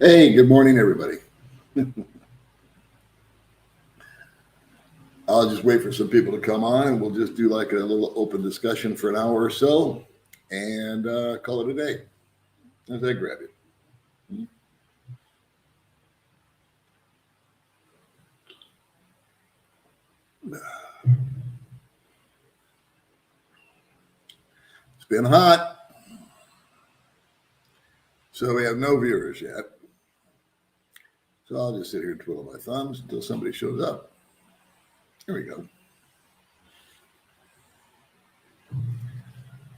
Hey, good morning, everybody. I'll just wait for some people to come on and we'll just do like a little open discussion for an hour or so and call it a day. As I grab it. It's been hot, so we have no viewers yet. So I'll just sit here and twiddle my thumbs until somebody shows up. Here we go.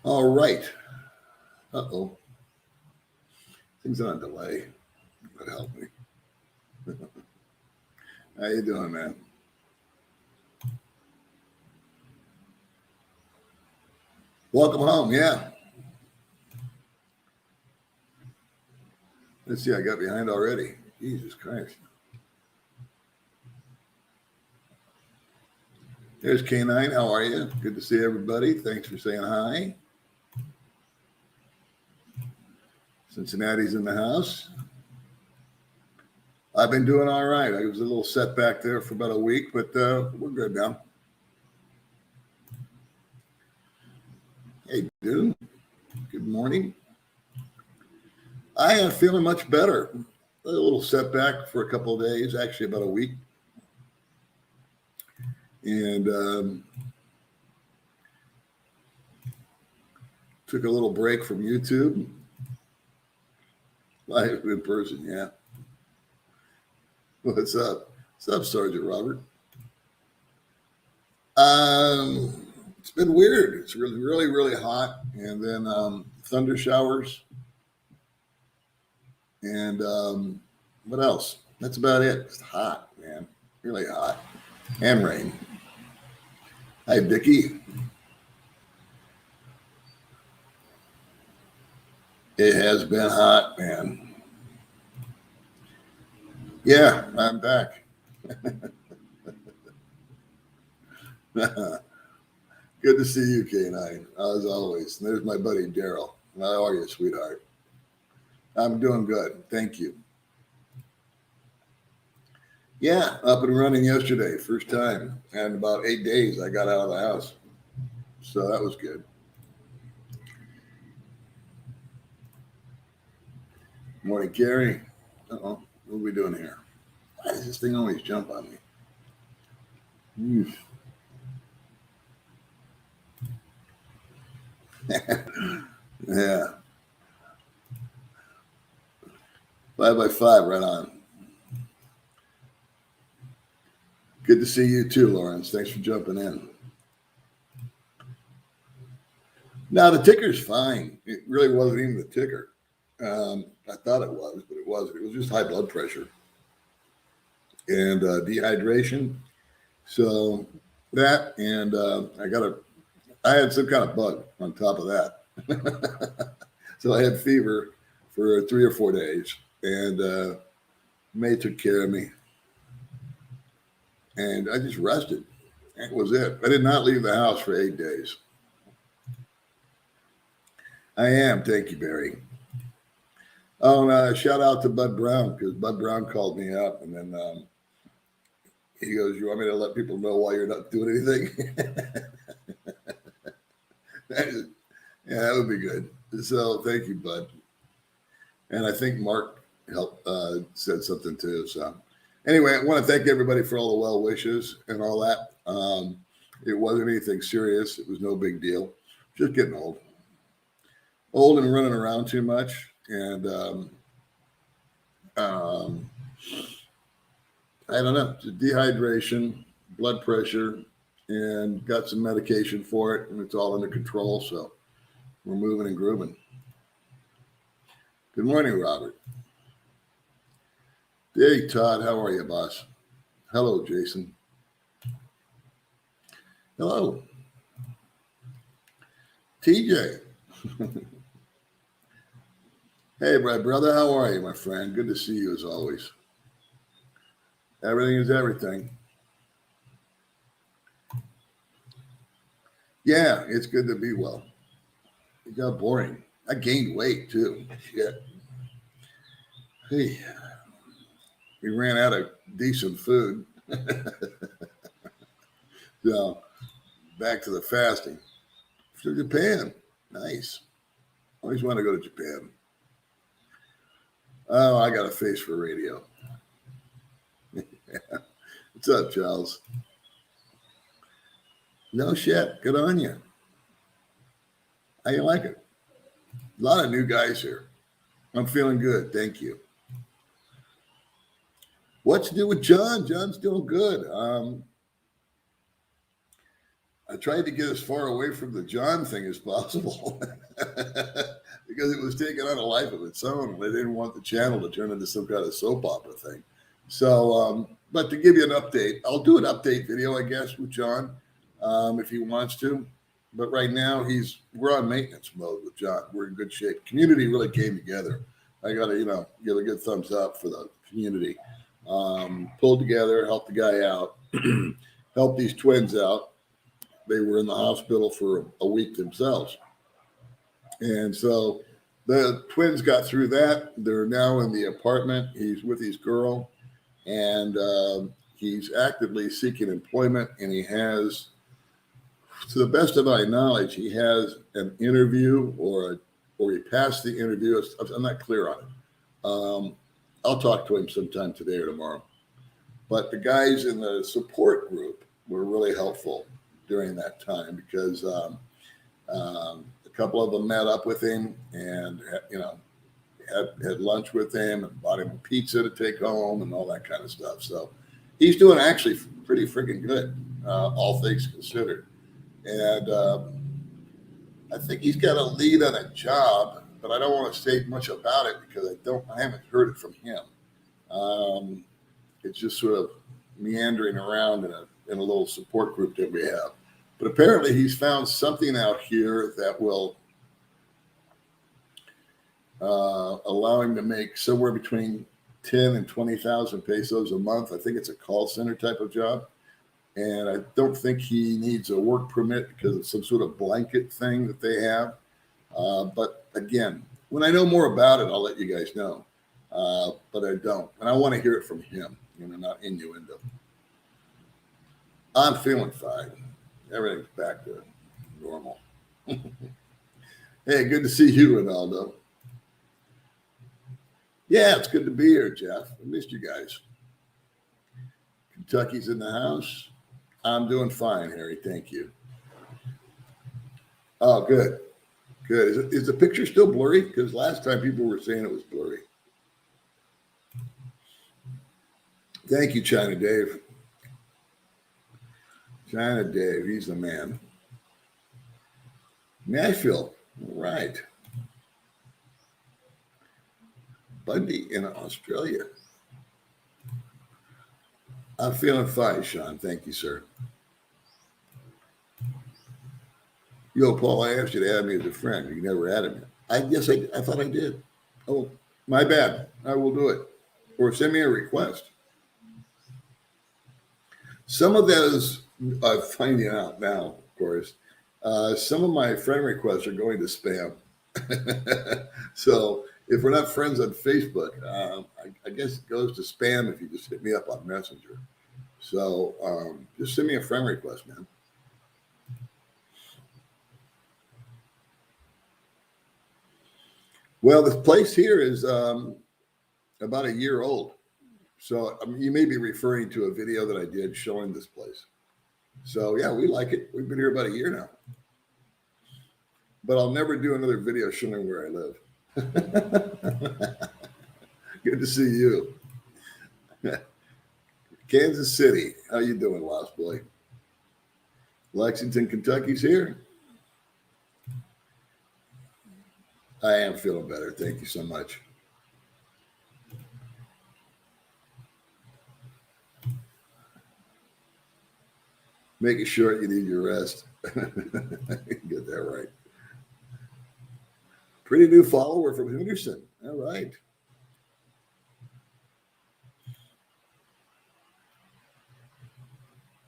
All right. Uh-oh. Things on delay. That help me. How you doing, man? Welcome home. Yeah. Let's see. I got behind already. Jesus Christ. There's K9. How are you? Good to see everybody. Thanks for saying hi. Cincinnati's in the house. I've been doing all right. I was a little setback there for about a week, but we're good now. Hey, dude. Good morning. I am feeling much better. A little setback for a couple of days, actually about a week. And took a little break from YouTube. Live in person, yeah. What's up? What's up, Sergeant Robert? It's been weird. It's really, really, really hot. And then thunder showers. And what else? That's about it. It's hot, man. Really hot. And rain. Hi, Vicky. It has been hot, man. Yeah, I'm back. Good to see you, K9, as always. And there's my buddy Daryl. How are you, sweetheart? I'm doing good. Thank you. Yeah, up and running yesterday. First time. And about 8 days, I got out of the house. So that was good. Morning, Gary. Uh-oh. What are we doing here? Why does this thing always jump on me? Yeah. 5x5, right on. Good to see you too, Lawrence. Thanks for jumping in. Now, the ticker's fine. It really wasn't even the ticker. I thought it was, but it wasn't. It was just high blood pressure and dehydration. So that, and I had some kind of bug on top of that. So I had fever for 3 or 4 days, and May took care of me, and I just rested. That was it. I did not leave the house for 8 days. I am. Thank you, Barry. Oh, and shout out to Bud Brown, because Bud Brown called me up, and then he goes, "You want me to let people know why you're not doing anything?" Yeah, that would be good. So thank you, Bud. And I think Mark helped said something too. So anyway, I want to thank everybody for all the well wishes and all that. It wasn't anything serious. It was no big deal. Just getting old and running around too much, and I don't know, just dehydration, blood pressure, and got some medication for it, and it's all under control. So we're moving and grooving. Good morning, Robert. Hey, Todd. How are you, boss? Hello, Jason. Hello, TJ. Hey, my brother. How are you, my friend? Good to see you as always. Everything is everything. Yeah, it's good to be well. It got boring. I gained weight too. Shit. Hey, we ran out of decent food. So back to the fasting. To Japan. Nice. Always want to go to Japan. Oh, I got a face for radio. What's up, Charles? No shit. Good on you. How you like it? A lot of new guys here. I'm feeling good. Thank you. What's new with John? John's doing good. I tried to get as far away from the John thing as possible because it was taking on a life of its own. And I didn't want the channel to turn into some kind of soap opera thing. So, but to give you an update, I'll do an update video, I guess, with John if he wants to. But right now, we're on maintenance mode with John. We're in good shape. Community really came together. I got to, give a good thumbs up for the community. Pulled together, helped the guy out, helped these twins out. They were in the hospital for a week themselves. And so the twins got through that. They're now in the apartment. He's with his girl, and he's actively seeking employment. And he has, to the best of my knowledge, he has an interview or he passed the interview. I'm not clear on it. I'll talk to him sometime today or tomorrow. But the guys in the support group were really helpful during that time because a couple of them met up with him and had lunch with him and bought him a pizza to take home and all that kind of stuff. So he's doing actually pretty freaking good, all things considered. And I think he's got a lead on a job, but I don't want to say much about it because I haven't heard it from him. It's just sort of meandering around in a little support group that we have. But apparently he's found something out here that will allow him to make somewhere between 10 and 20,000 pesos a month. I think it's a call center type of job. And I don't think he needs a work permit because of some sort of blanket thing that they have. But again, when I know more about it, I'll let you guys know. But I don't. And I want to hear it from him, not innuendo. I'm feeling fine. Everything's back to normal. Hey, good to see you, Ronaldo. Yeah, it's good to be here, Jeff. I missed you guys. Kentucky's in the house. I'm doing fine, Harry. Thank you. Oh, good. Good. Is the picture still blurry? Because last time people were saying it was blurry. Thank you, China Dave. China Dave, he's the man. Nashville, right. Bundy in Australia. I'm feeling fine, Sean. Thank you, sir. Yo, Paul, I asked you to add me as a friend. You never added me. I thought I did. Oh, my bad. I will do it. Or send me a request. Some of those, I'm finding out now, of course, some of my friend requests are going to spam. So if we're not friends on Facebook, I guess it goes to spam if you just hit me up on Messenger. So just send me a friend request, man. Well, the place here is about a year old. So you may be referring to a video that I did showing this place. So yeah, we like it. We've been here about a year now. But I'll never do another video showing where I live. Good to see you. Kansas City. How you doing, Lost Boy? Lexington, Kentucky's here. I am feeling better. Thank you so much. Make it short, you need your rest. Get that right. Pretty new follower from Henderson. All right.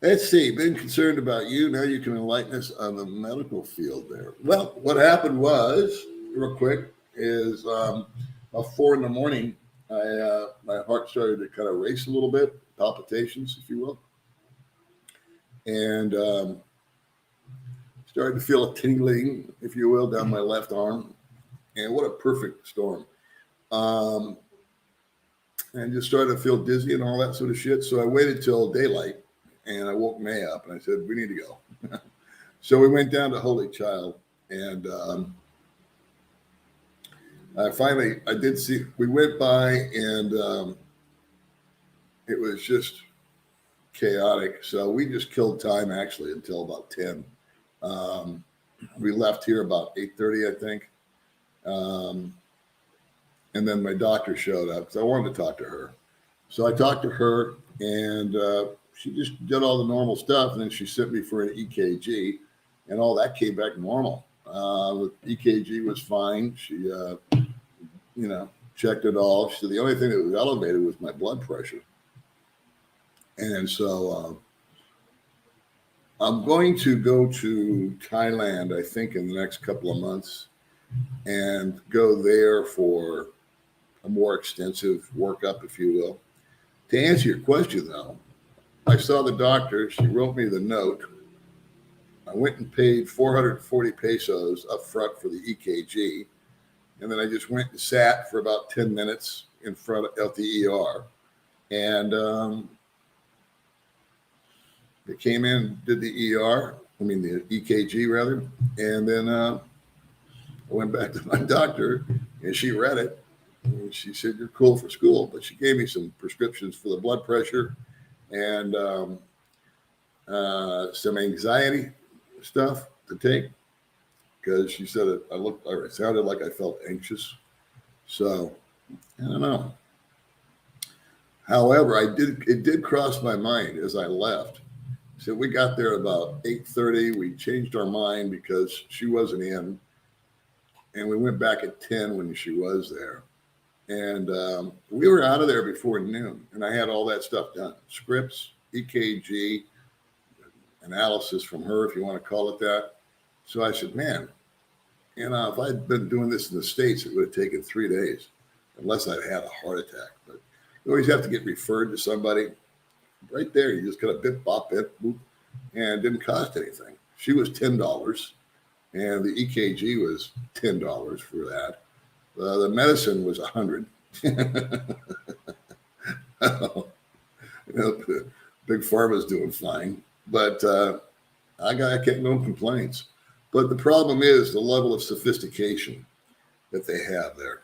Let's see. Been concerned about you. Now you can enlighten us on the medical field there. Well, what happened was, real quick, is about 4 a.m, my heart started to kind of race a little bit, palpitations, if you will, and started to feel a tingling, if you will, down my left arm. And what a perfect storm. And just started to feel dizzy and all that sort of shit. So I waited till daylight, and I woke May up, and I said, we need to go. So we went down to Holy Child, and I did see, we went by, and it was just chaotic. So we just killed time, actually, until about 10. We left here about 8:30, I think. And then my doctor showed up because I wanted to talk to her. So I talked to her, and she just did all the normal stuff. And then she sent me for an EKG, and all that came back normal. The EKG was fine. She, checked it all. She said the only thing that was elevated was my blood pressure. And so I'm going to go to Thailand, I think, in the next couple of months, and go there for a more extensive workup, if you will. To answer your question, though, I saw the doctor. She wrote me the note. I went and paid 440 pesos up front for the EKG. And then I just went and sat for about 10 minutes in front of the ER. And they came in, did the the EKG rather. And then I went back to my doctor, and she read it. And she said, you're cool for school. But she gave me some prescriptions for the blood pressure and some anxiety stuff to take, because she said it sounded like I felt anxious. So I don't know. However, it did cross my mind as I left. So we got there about 8:30. We changed our mind because she wasn't in, and we went back at 10 when she was there. And we were out of there before noon, and I had all that stuff done. Scripts, EKG, analysis from her, if you want to call it that. So I said, man, if I'd been doing this in the States, it would have taken 3 days, unless I'd had a heart attack. But you always have to get referred to somebody. Right there, you just kind of bip, bop, bip, boop, and it didn't cost anything. She was $10, and the EKG was $10 for that. The medicine was $100. Big Pharma's doing fine, but I can't no complaints. But the problem is the level of sophistication that they have there.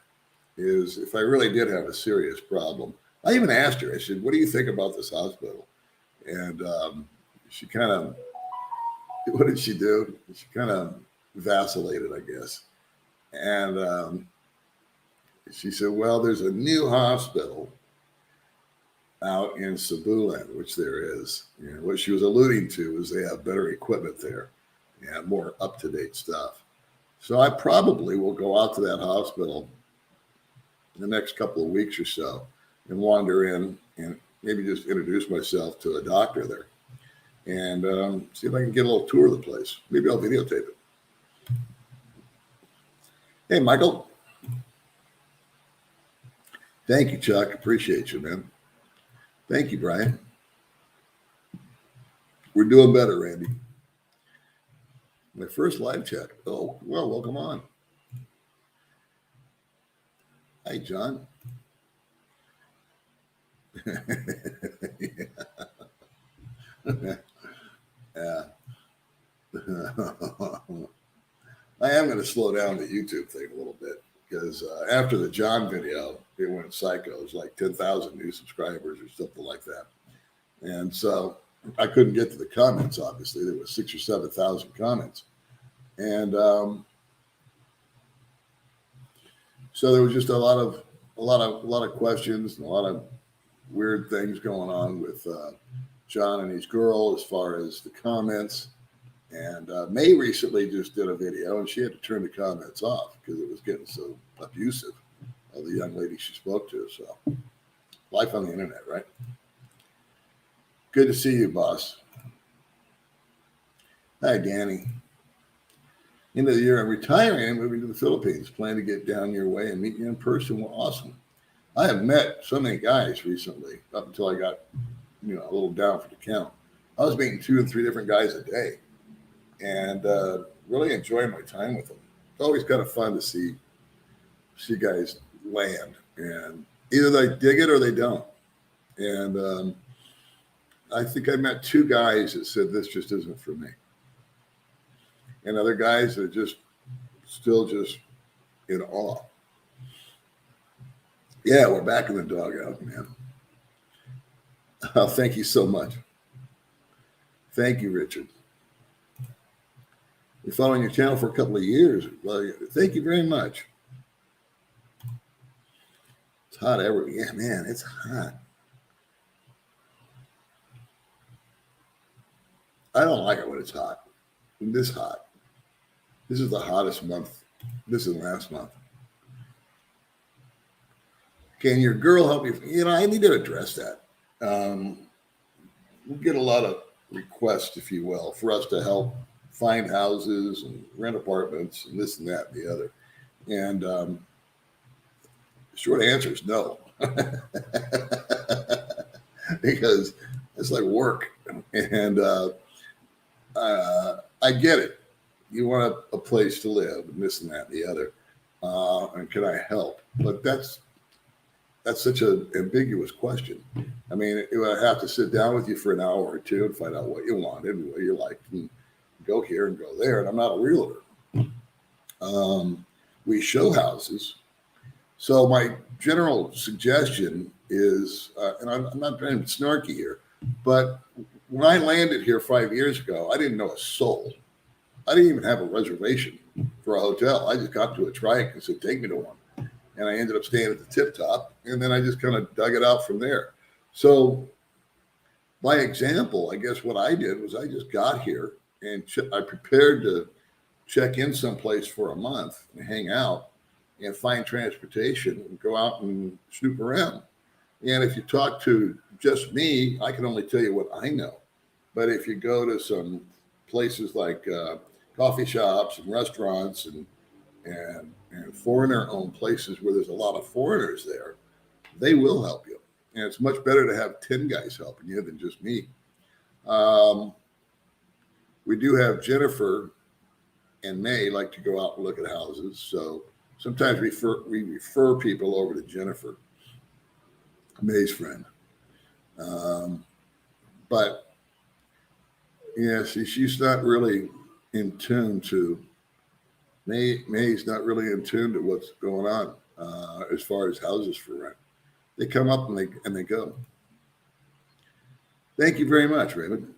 Is if I really did have a serious problem, I even asked her. I said, "What do you think about this hospital?" And she kind of, what did she do? She kind of vacillated, I guess, and she said, well, there's a new hospital out in Cebuland, which there is. What she was alluding to is they have better equipment there and more up-to-date stuff. So I probably will go out to that hospital in the next couple of weeks or so and wander in and maybe just introduce myself to a doctor there and see if I can get a little tour of the place. Maybe I'll videotape it. Hey, Michael. Thank you, Chuck. Appreciate you, man. Thank you, Brian. We're doing better, Randy. My first live check. Oh, well, welcome on. Hi, John. Yeah. I am going to slow down the YouTube thing a little bit because after the John video, it went psycho. It was like 10,000 new subscribers or something like that. And so I couldn't get to the comments, obviously. There was 6,000 or 7,000 comments. And so there was just a lot of questions and a lot of weird things going on with John and his girl as far as the comments. And May recently just did a video, and she had to turn the comments off because it was getting so abusive of the young lady she spoke to. So life on the internet, right? Good to see you, boss. Hi, Danny. End of the year, I'm retiring and moving to the Philippines. Plan to get down your way and meet you in person. Well, awesome. I have met so many guys recently, up until I got, a little down for the count. I was meeting 2 and 3 different guys a day, and really enjoying my time with them. It's always kind of fun to see guys land, and either they dig it or they don't. And I think I met 2 guys that said this just isn't for me, and other guys that are just still just in awe. Yeah, we're back in the dugout, man. Oh, thank you so much. Thank you, Richard. We're following your channel for a couple of years. Well, thank you very much. It's hot everywhere. Yeah, man, it's hot. I don't like it when it's hot. This hot. This is the hottest month. This is last month. Can your girl help you? I need to address that. We get a lot of requests, if you will, for us to help find houses and rent apartments and this and that and the other. And the short answer is no. Because it's like work. And I get it. You want a place to live and this and that and the other. And can I help? But that's such an ambiguous question. I mean, I have to sit down with you for an hour or 2 and find out what you wanted and what you liked and go here and go there. And I'm not a realtor. We show houses. So my general suggestion is, and I'm not trying to be snarky here, but when I landed here 5 years ago, I didn't know a soul. I didn't even have a reservation for a hotel. I just got to a trike and said, take me to one. And I ended up staying at the Tip Top, and then I just kind of dug it out from there. So by example, I guess what I did was I just got here and I prepared to check in someplace for a month and hang out and find transportation and go out and snoop around. And if you talk to just me, I can only tell you what I know. But if you go to some places like coffee shops and restaurants and foreigner-owned places where there's a lot of foreigners there, they will help you. And it's much better to have 10 guys helping you than just me. We do have Jennifer and May like to go out and look at houses. So sometimes we refer people over to Jennifer, May's friend. But yeah, she's not really in tune to May's not really in tune to what's going on as far as houses for rent. They come up and they go. Thank you very much, Raymond.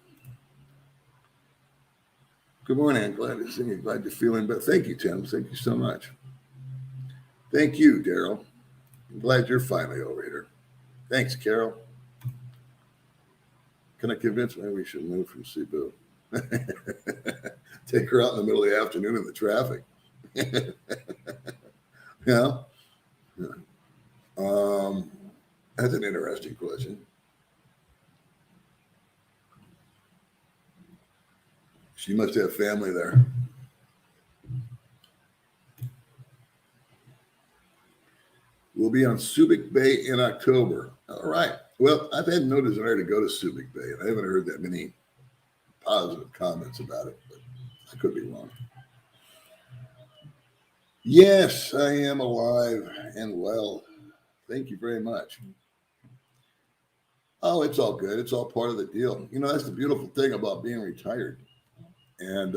Good morning. I'm glad to see you. Glad you're feeling better. Thank you, Tim. Thank you so much. Thank you, Daryl. I'm glad you're finally over here. Thanks, Carol. Can I convince me we should move from Cebu? Take her out in the middle of the afternoon in the traffic. Yeah. That's an interesting question. She must have family there. We'll be on Subic Bay in October. All right. Well, I've had no desire to go to Subic Bay, and I haven't heard that many positive comments about it, but I could be wrong. Yes, I am alive and well. Thank you very much. Oh, it's all good. It's all part of the deal. That's the beautiful thing about being retired and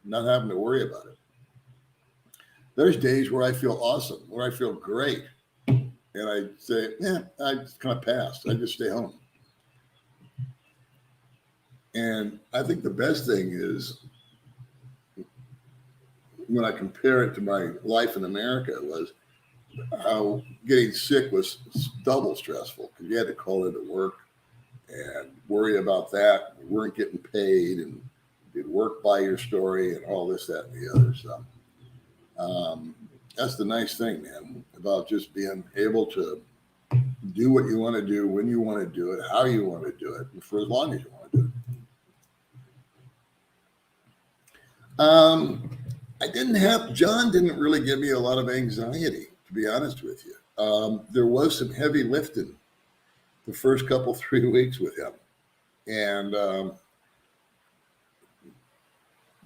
not having to worry about it. There's days where I feel awesome, where I feel great. And I say, I just kind of passed. I just stay home. And I think the best thing is when I compare it to my life in America was how getting sick was double stressful because you had to call into work and worry about that. You weren't getting paid and you'd work by your story and all this, that, and the other. So that's the nice thing, man, about just being able to do what you want to do, when you want to do it, how you want to do it, and for as long as you want to do it. John didn't really give me a lot of anxiety, to be honest with you. there was some heavy lifting the first couple 3 weeks with him, and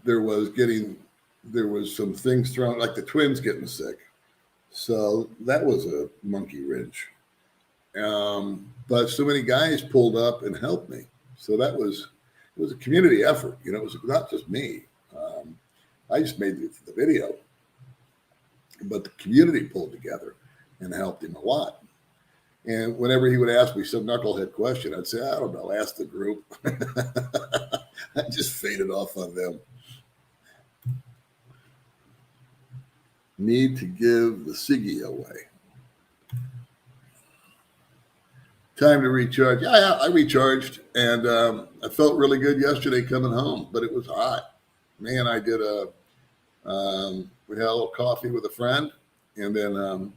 there was some things thrown, like the twins getting sick, so that was a monkey wrench. But so many guys pulled up and helped me, so it was a community effort. It was not just me. I just made the video, but the community pulled together and helped him a lot. And whenever he would ask me some knucklehead question, I'd say, I don't know, ask the group. I just faded off on them. Need to give the Siggy away. Time to recharge. Yeah, I recharged, and I felt really good yesterday coming home, but it was hot. Man, I did we had a little coffee with a friend, and then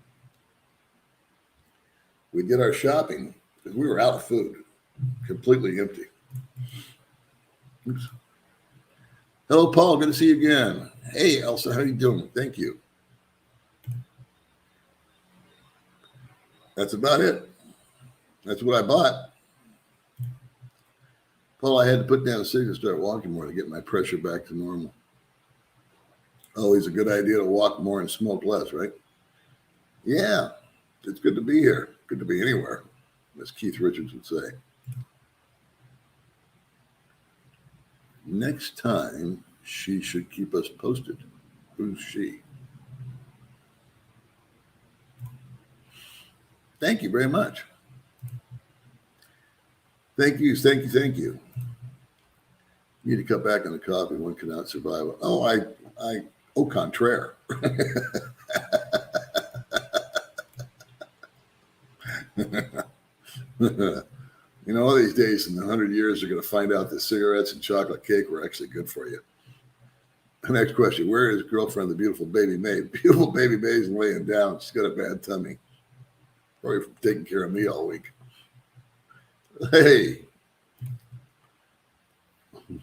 we did our shopping because we were out of food, completely empty. Oops. Hello, Paul. Good to see you again. Hey, Elsa, how are you doing? Thank you. That's about it. That's what I bought. Paul, I had to put down a cigarette and start walking more to get my pressure back to normal. Always a good idea to walk more and smoke less, right? Yeah, it's good to be here. Good to be anywhere, as Keith Richards would say. Next time, she should keep us posted. Who's she? Thank you very much. Thank you. Need to cut back on the coffee. One cannot survive. Oh, au contraire. All these days in 100 years, they're going to find out that cigarettes and chocolate cake were actually good for you. Next question. Where is girlfriend, the beautiful baby May? Beautiful baby May's laying down. She's got a bad tummy. Probably from taking care of me all week. Hey.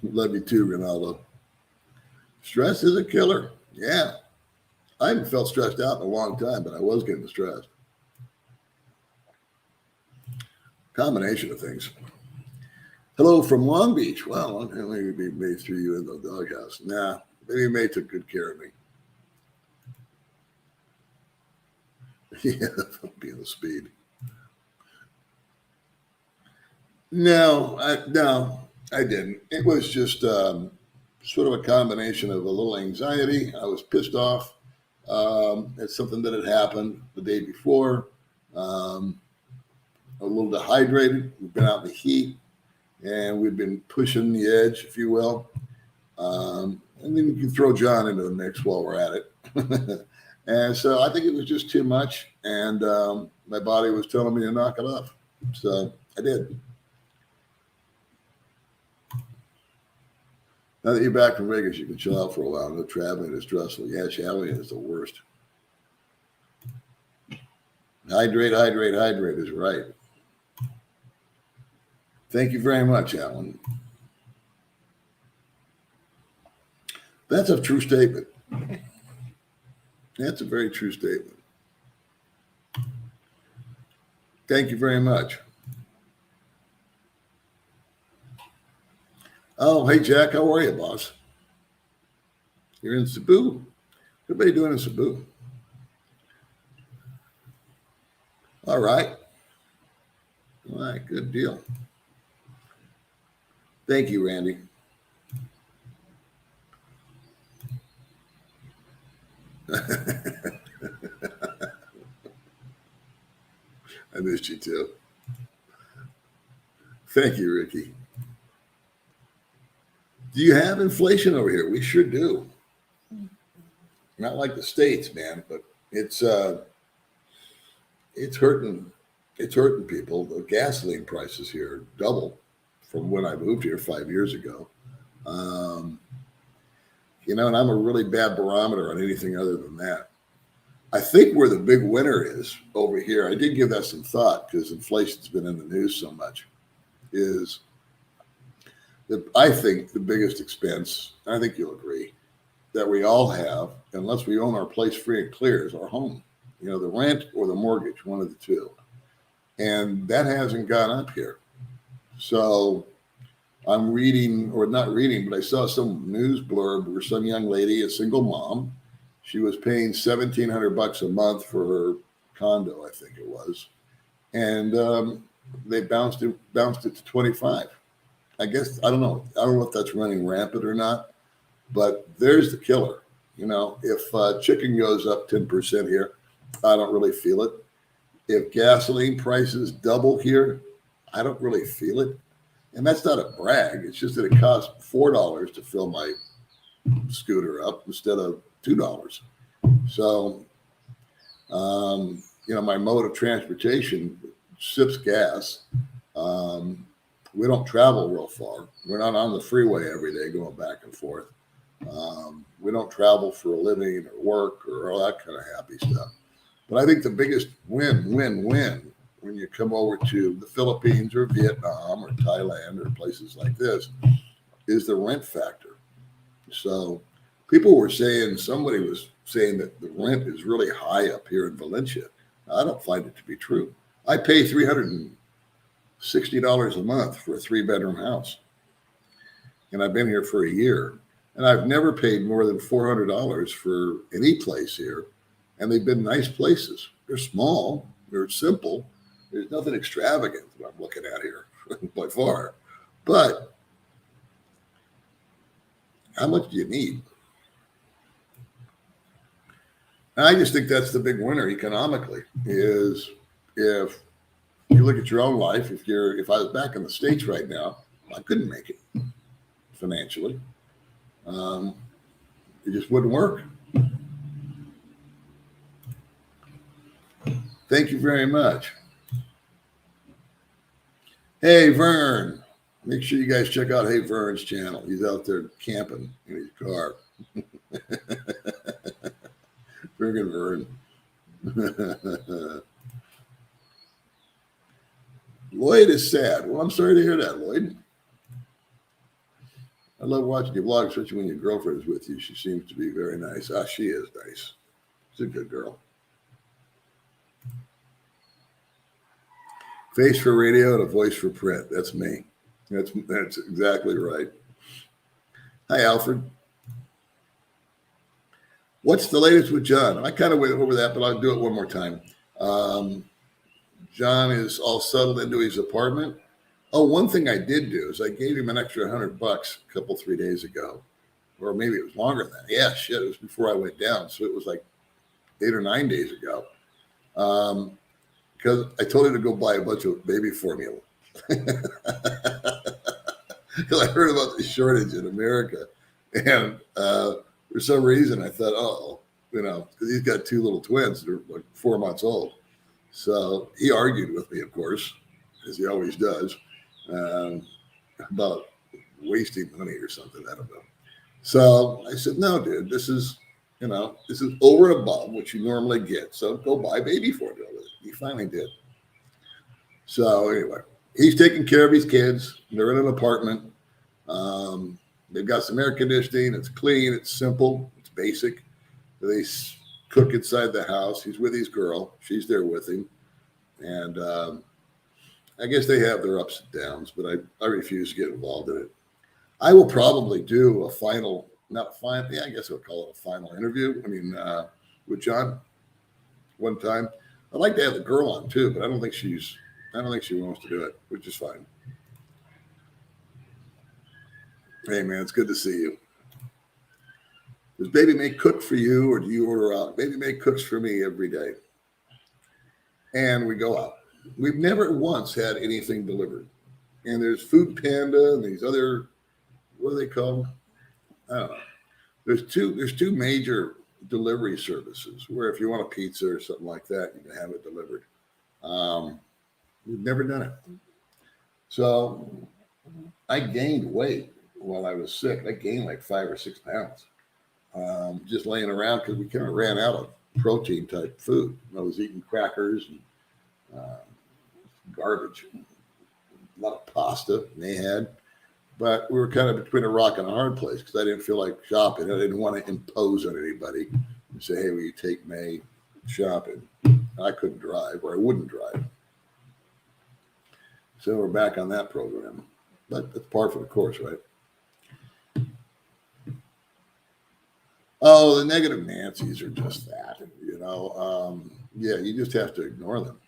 Love you too, Ronaldo. Stress is a killer. Yeah. I haven't felt stressed out in a long time, but I was getting stressed. Combination of things. Hello from Long Beach. Well, maybe May threw you in the doghouse. Nah, maybe May took good care of me. Yeah, being the speed. No, I didn't. It was just sort of a combination of a little anxiety. I was pissed off at something that had happened the day before. A little dehydrated. We've been out in the heat, and we've been pushing the edge, if you will. And then you can throw John into the mix while we're at it. And so I think it was just too much, and my body was telling me to knock it off. So I did. Now that you're back from Vegas, you can chill out for a while. No traveling is stressful. Yeah, traveling is the worst. Hydrate is right. Thank you very much, Alan. That's a true statement. That's a very true statement. Thank you very much. Oh, hey, Jack. How are you, boss? You're in Cebu. Everybody doing in Cebu? All right. All right. Good deal. Thank you, Randy. I missed you too. Thank you, Ricky. Do you have inflation over here? We sure do. Not like the States, man, but it's hurting. It's hurting people. The gasoline prices here are double from when I moved here 5 years ago. And I'm a really bad barometer on anything other than that. I think where the big winner is over here, I did give that some thought because inflation's been in the news so much, is that I think the biggest expense, I think you'll agree, that we all have, unless we own our place free and clear, is our home. the rent or the mortgage, one of the two. And that hasn't gone up here. So I'm reading, or not reading, but I saw some news blurb where some young lady, a single mom, she was paying $1,700 a month for her condo, I think it was. And they bounced it to 25. I guess, I don't know if that's running rampant or not, but there's the killer. If chicken goes up 10% here, I don't really feel it. If gasoline prices double here, I don't really feel it. And that's not a brag. It's just that it costs $4 to fill my scooter up instead of $2. So, my mode of transportation sips gas. We don't travel real far. We're not on the freeway every day going back and forth. We don't travel for a living or work or all that kind of happy stuff. But I think the biggest win when you come over to the Philippines or Vietnam or Thailand or places like this is the rent factor. So people were saying, somebody was saying that the rent is really high up here in Valencia. I don't find it to be true. I pay $360 a month for a 3-bedroom house. And I've been here for a year. And I've never paid more than $400 for any place here. And they've been nice places. They're small. They're simple. There's nothing extravagant that I'm looking at here by far. But how much do you need? And I just think that's the big winner economically is if you look at your own life, if I was back in the States right now, I couldn't make it financially. It just wouldn't work. Thank you very much. Hey, Vern. Make sure you guys check out Hey Vern's channel. He's out there camping in his car. Friggin' Vern. Lloyd is sad. Well, I'm sorry to hear that, Lloyd. I love watching your vlog, especially when your girlfriend is with you. She seems to be very nice. She is nice. She's a good girl. Face for radio and a voice for print. That's me. That's exactly right. Hi, Alfred. What's the latest with John? I kind of went over that, but I'll do it one more time. John is all settled into his apartment. Oh, one thing I did do is I gave him an extra $100 a 3 days ago, or maybe it was longer than that. Yeah, shit, it was before I went down, so it was like 8 or 9 days ago. Because I told him to go buy a bunch of baby formula. Because I heard about the shortage in America, and for some reason I thought, because he's got 2 little twins that are like 4 months old. So he argued with me, of course, as he always does, about wasting money or something. I don't know. So I said, no, dude, this is over and above what you normally get. So go buy baby formula with it. He finally did. So anyway, he's taking care of his kids. They're in an apartment. They've got some air conditioning. It's clean. It's simple. It's basic. They cook inside the house. He's with his girl. She's there with him. And I guess they have their ups and downs, but I refuse to get involved in it. I will probably do I guess we'll call it a final interview. With John one time. I'd like to have the girl on too, but I don't think she wants to do it, which is fine. Hey man, it's good to see you. Does Baby May cook for you or do you order out? Baby May cooks for me every day. And we go out. We've never once had anything delivered. And there's Food Panda and these other, what are they called? I don't know. There's two major delivery services where if you want a pizza or something like that, you can have it delivered. We've never done it. So I gained weight while I was sick. I gained like 5 or 6 pounds just laying around because we kind of ran out of protein type food. I was eating crackers and garbage, a lot of pasta they had. But we were kind of between a rock and a hard place because I didn't feel like shopping. I didn't want to impose on anybody and say, hey, will you take May? shopping. I couldn't drive, or I wouldn't drive. So we're back on that program. But that's par for the course, right? Oh, the negative Nancy's are just that, you know. Yeah, you just have to ignore them.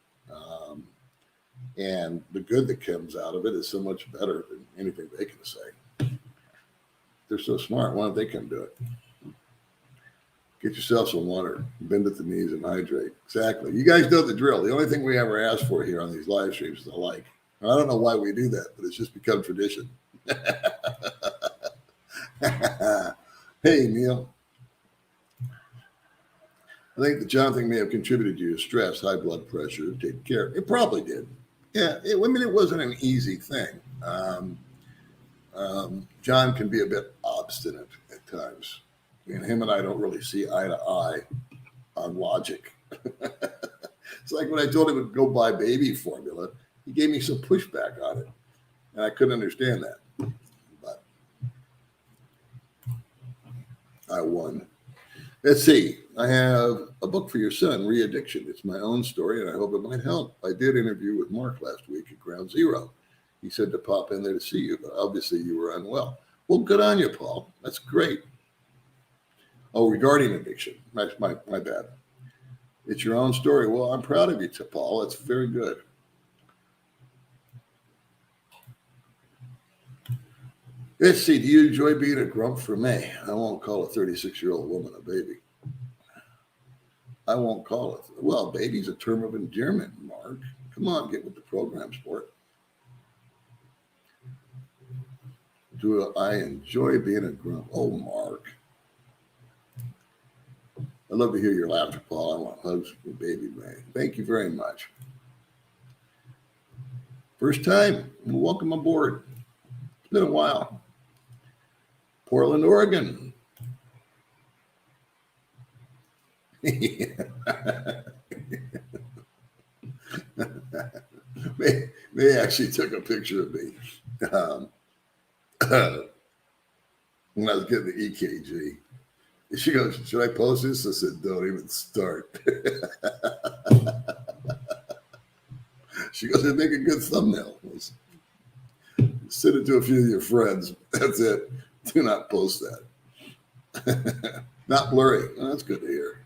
And the good that comes out of it is so much better than anything they can say. They're so smart. Why don't they come do it? Get yourself some water, bend at the knees, and hydrate. Exactly. You guys know the drill. The only thing we ever ask for here on these live streams is a like. I don't know why we do that, but it's just become tradition. Hey, Neil. I think the John thing may have contributed to your stress, high blood pressure. Take care. It probably did. Yeah, I mean, it wasn't an easy thing. John can be a bit obstinate at times. And him and I don't really see eye to eye on logic. It's like when I told him to go buy baby formula, he gave me some pushback on it. And I couldn't understand that. But I won. Let's see. I have a book for your son, Re-Addiction. It's my own story, and I hope it might help. I did an interview with Mark last week at Ground Zero. He said to pop in there to see you, but obviously you were unwell. Well, good on you, Paul. That's great. Oh, regarding addiction. My bad. It's your own story. Well, I'm proud of you, Paul. That's very good. Let's see. Do you enjoy being a grump for me? I won't call a 36-year-old woman a baby. I won't call it. Well, baby's a term of endearment, Mark. Come on, get with the program, sport. Do I enjoy being a grump? Oh, Mark. I'd love to hear your laughter, Paul. I want hugs from baby May. Thank you very much. First time. Welcome aboard. It's been a while. Portland, Oregon. They actually took a picture of me when I was getting the EKG. She goes, should I post this? I said, don't even start. She goes, it'd make a good thumbnail. Send it to a few of your friends. That's it. Do not post that. Not blurry. Oh, that's good to hear.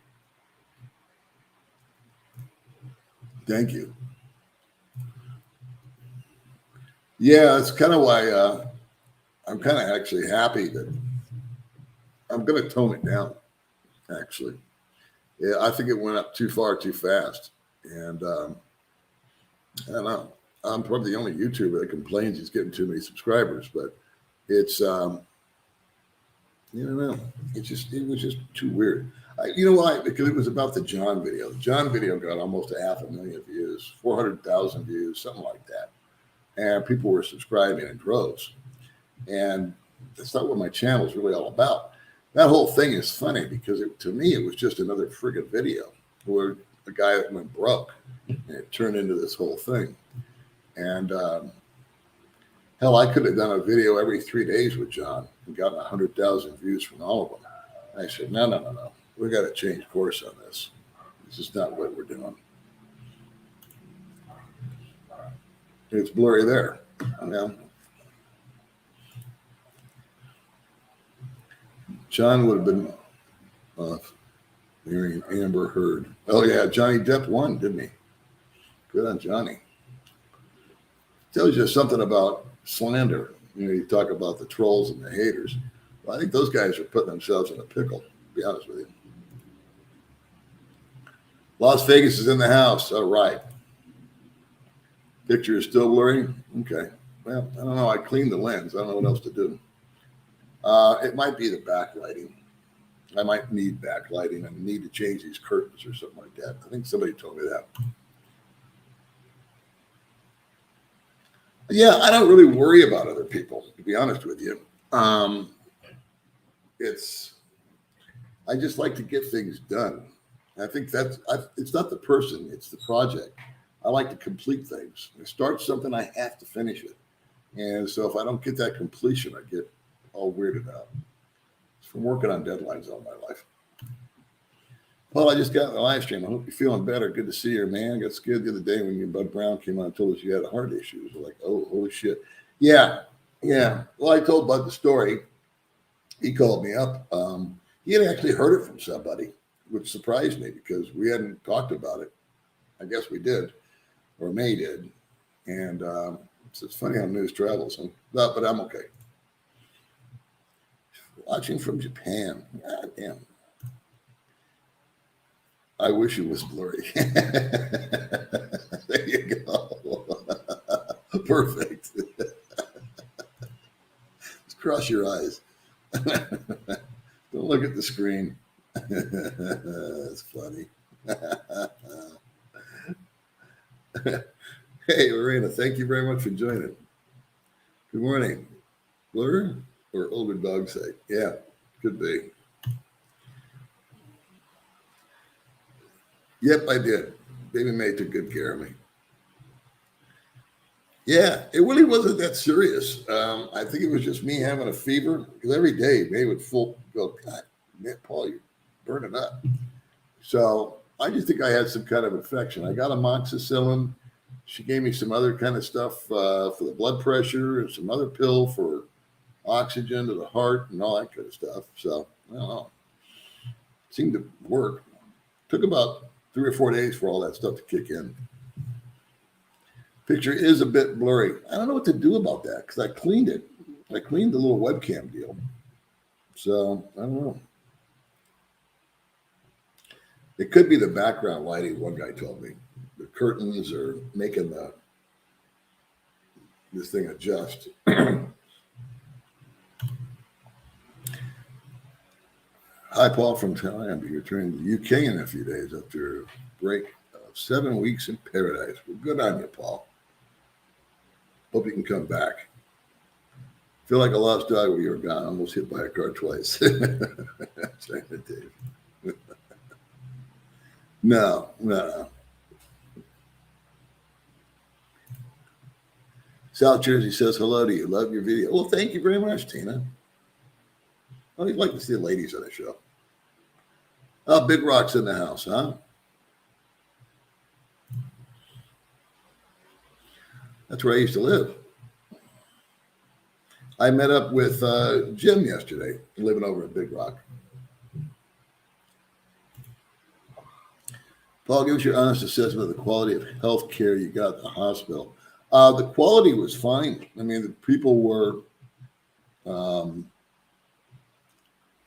Thank you. Yeah, that's kind of why I'm kind of actually happy that I'm going to tone it down, actually. Yeah, I think it went up too far too fast. And I don't know. I'm probably the only YouTuber that complains he's getting too many subscribers, but it's, you know, it was just too weird. You know why? Because it was about the John video. The John video got almost 500,000 views, 400,000 views, something like that. And people were subscribing in droves. And that's not what my channel is really all about. That whole thing is funny because to me, it was just another friggin' video where a guy that went broke and it turned into this whole thing. And hell, I could have done a video every 3 days with John and gotten 100,000 views from all of them. I said, no. We got to change course on this. This is not what we're doing. It's blurry there. Yeah. John would have been hearing Amber Heard. Oh, yeah. Johnny Depp won, didn't he? Good on Johnny. Tells you something about slander. You know, you talk about the trolls and the haters. Well, I think those guys are putting themselves in a pickle, to be honest with you. Las Vegas is in the house. All right. Picture is still blurry? Okay. Well, I don't know. I cleaned the lens. I don't know what else to do. It might be the backlighting. I might need backlighting and need to change these curtains or something like that. I think somebody told me that. Yeah, I don't really worry about other people, to be honest with you. I just like to get things done. I think it's not the person, it's the project. I like to complete things. I start something, I have to finish it. And so if I don't get that completion, I get all weirded out. It's from working on deadlines all my life. Paul, I just got the live stream. I hope you're feeling better. Good to see you, man. I got scared the other day when your Bud Brown came on and told us you had heart issues. Like, oh, holy shit. Yeah. Well, I told Bud the story. He called me up. He had actually heard it from somebody, which surprised me because we hadn't talked about it. I guess we did, or May did. And it's funny how news travels. But I'm okay. Watching from Japan. God damn. I wish it was blurry. There you go. Perfect. Just cross your eyes. Don't look at the screen. That's funny. Hey, Lorena, thank you very much for joining. Good morning. Blur or older dog say? Yeah, could be. Yep, I did. Baby May took good care of me. Yeah, it really wasn't that serious. I think it was just me having a fever because every day May would go, God, man, Paul, you're burning up. So I just think I had some kind of infection. I got amoxicillin. She gave me some other kind of stuff for the blood pressure and some other pill for oxygen to the heart and all that kind of stuff. So I don't know. It seemed to work. Took about 3 or 4 days for all that stuff to kick in. Picture is a bit blurry. I don't know what to do about that because I cleaned it. I cleaned the little webcam deal. So I don't know. It could be the background lighting, one guy told me. The curtains are making this thing adjust. Hi, Paul from Thailand. You're returning to the UK in a few days after a break of 7 weeks in paradise. Well, good on you, Paul. Hope you can come back. Feel like a lost dog when you were gone. Almost hit by a car twice. Dave. No. South Jersey says hello to you. Love your video. Well, thank you very much, Tina. I'd like to see the ladies on the show. Oh, Big Rock's in the house, huh? That's where I used to live. I met up with Jim yesterday, living over at Big Rock. Paul, give us your honest assessment of the quality of health care you got at the hospital. The quality was fine. I mean, the people were,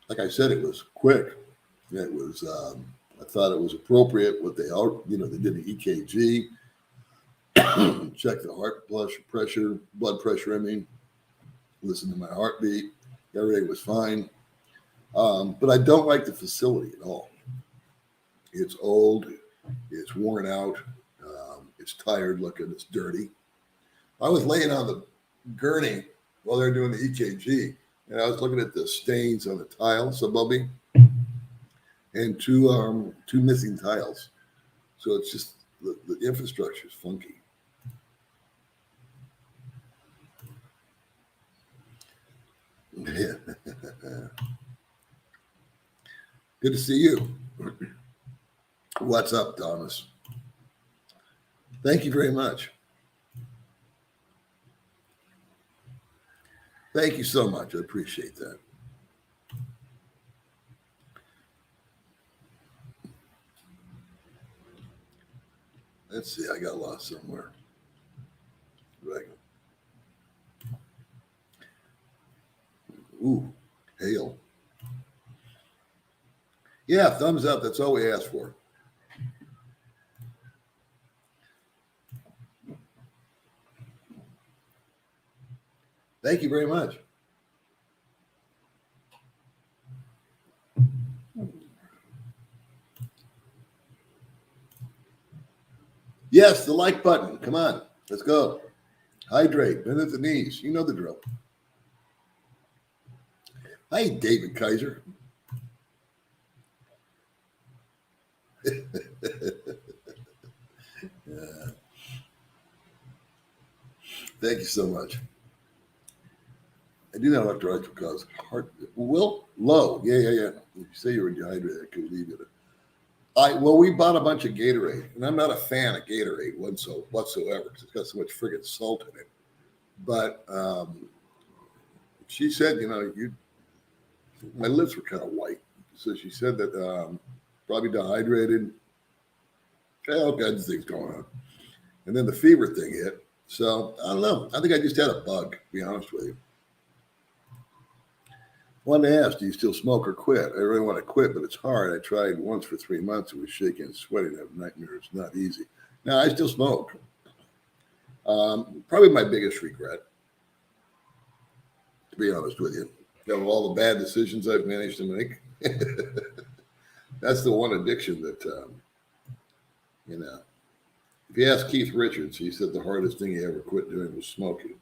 like I said, it was quick. It was, I thought it was appropriate what they are. They did an EKG, check the heart blood pressure, listen to my heartbeat. Everything was fine. But I don't like the facility at all. It's old. It's worn out. It's tired looking. It's dirty. I was laying on the gurney while they were doing the EKG, and I was looking at the stains on the tiles above me and two missing tiles. So it's just the infrastructure is funky. Yeah. Good to see you. What's up, Thomas? Thank you very much. Thank you so much. I appreciate that. Let's see. I got lost somewhere. Right. Ooh, hail. Yeah, thumbs up. That's all we ask for. Thank you very much. Yes, the like button. Come on. Let's go. Hydrate. Bend at the knees. You know the drill. Hi, David Kaiser. Yeah. Thank you so much. I do know electrolytes will cause heart low. Yeah. If you say you're dehydrated, it could leave you We bought a bunch of Gatorade, and I'm not a fan of Gatorade whatsoever because it's got so much friggin' salt in it. But she said, my lips were kind of white, so she said that probably dehydrated, all kinds of things going on, and then the fever thing hit. So I don't know. I think I just had a bug, to be honest with you. Wanted to ask, do you still smoke or quit? I really want to quit, but it's hard. I tried once for 3 months. It was shaking and sweating. I have nightmares. Not easy. Now, I still smoke. Probably my biggest regret, to be honest with you. Of all the bad decisions I've managed to make, that's the one addiction that, if you ask Keith Richards, he said the hardest thing he ever quit doing was smoking.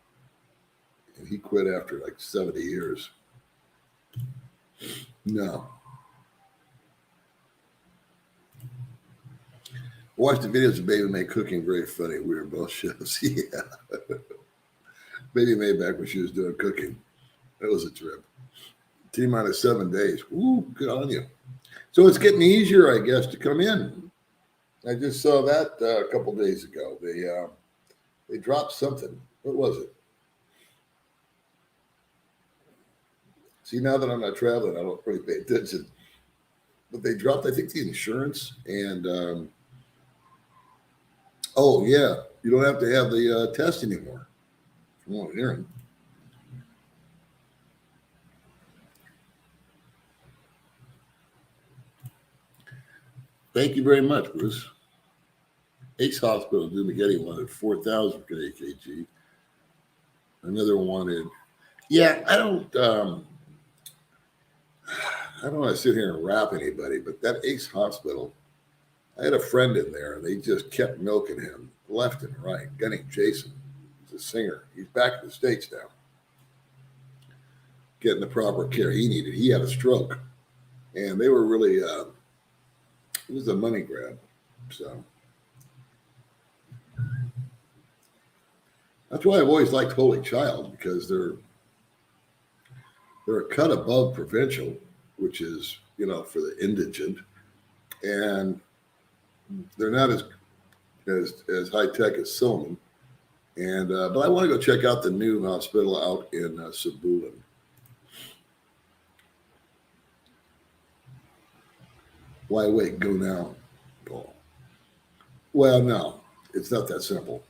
And he quit after like 70 years. No. I watched the videos of Baby May cooking, very funny. We were both chefs. Yeah. Baby May back when she was doing cooking. That was a trip. T-minus 7 days. Ooh, good on you. So it's getting easier, I guess, to come in. I just saw that a couple days ago. They dropped something. What was it? See, now that I'm not traveling, I don't really pay attention. But they dropped, I think, the insurance. And, oh, yeah, you don't have to have the test anymore, from what I'm hearing. Thank you very much, Bruce. Ace Hospital, Dumagetti wanted 4,000 for AKG. Another wanted, yeah, I don't want to sit here and rap anybody, but that Ace Hospital, I had a friend in there, and they just kept milking him left and right. A guy named Jason, he's a singer. He's back in the States now, getting the proper care he needed. He had a stroke, and they were really, it was a money grab. So that's why I've always liked Holy Child, because they're a cut above provincial, which is, for the indigent, and they're not as high tech as Silman. And but I want to go check out the new hospital out in Sabulin. Why wait? Go now, Paul. Well, no, it's not that simple.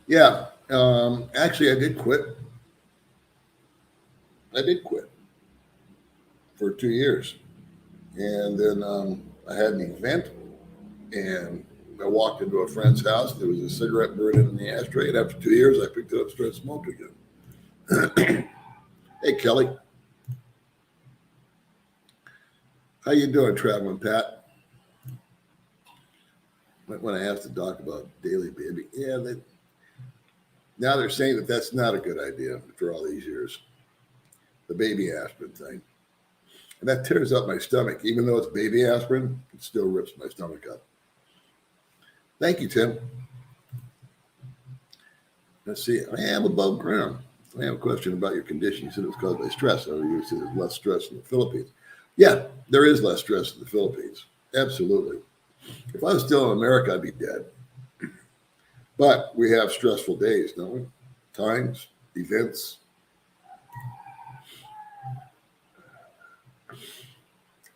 Yeah, actually, I did quit. For 2 years. And then I had an event, and I walked into a friend's house. There was a cigarette burning in the ashtray. And after 2 years, I picked it up and started smoking again. Hey, Kelly. How you doing, Traveling Pat? Might want to ask the doc about daily baby. Yeah, now they're saying that that's not a good idea after all these years. The baby aspirin thing. And that tears up my stomach. Even though it's baby aspirin, it still rips my stomach up. Thank you, Tim. Let's see. I am above ground. I have a question about your condition. You said it was caused by stress. You said there's less stress in the Philippines. Yeah, there is less stress in the Philippines. Absolutely. If I was still in America, I'd be dead. But we have stressful days, don't we? Times, events.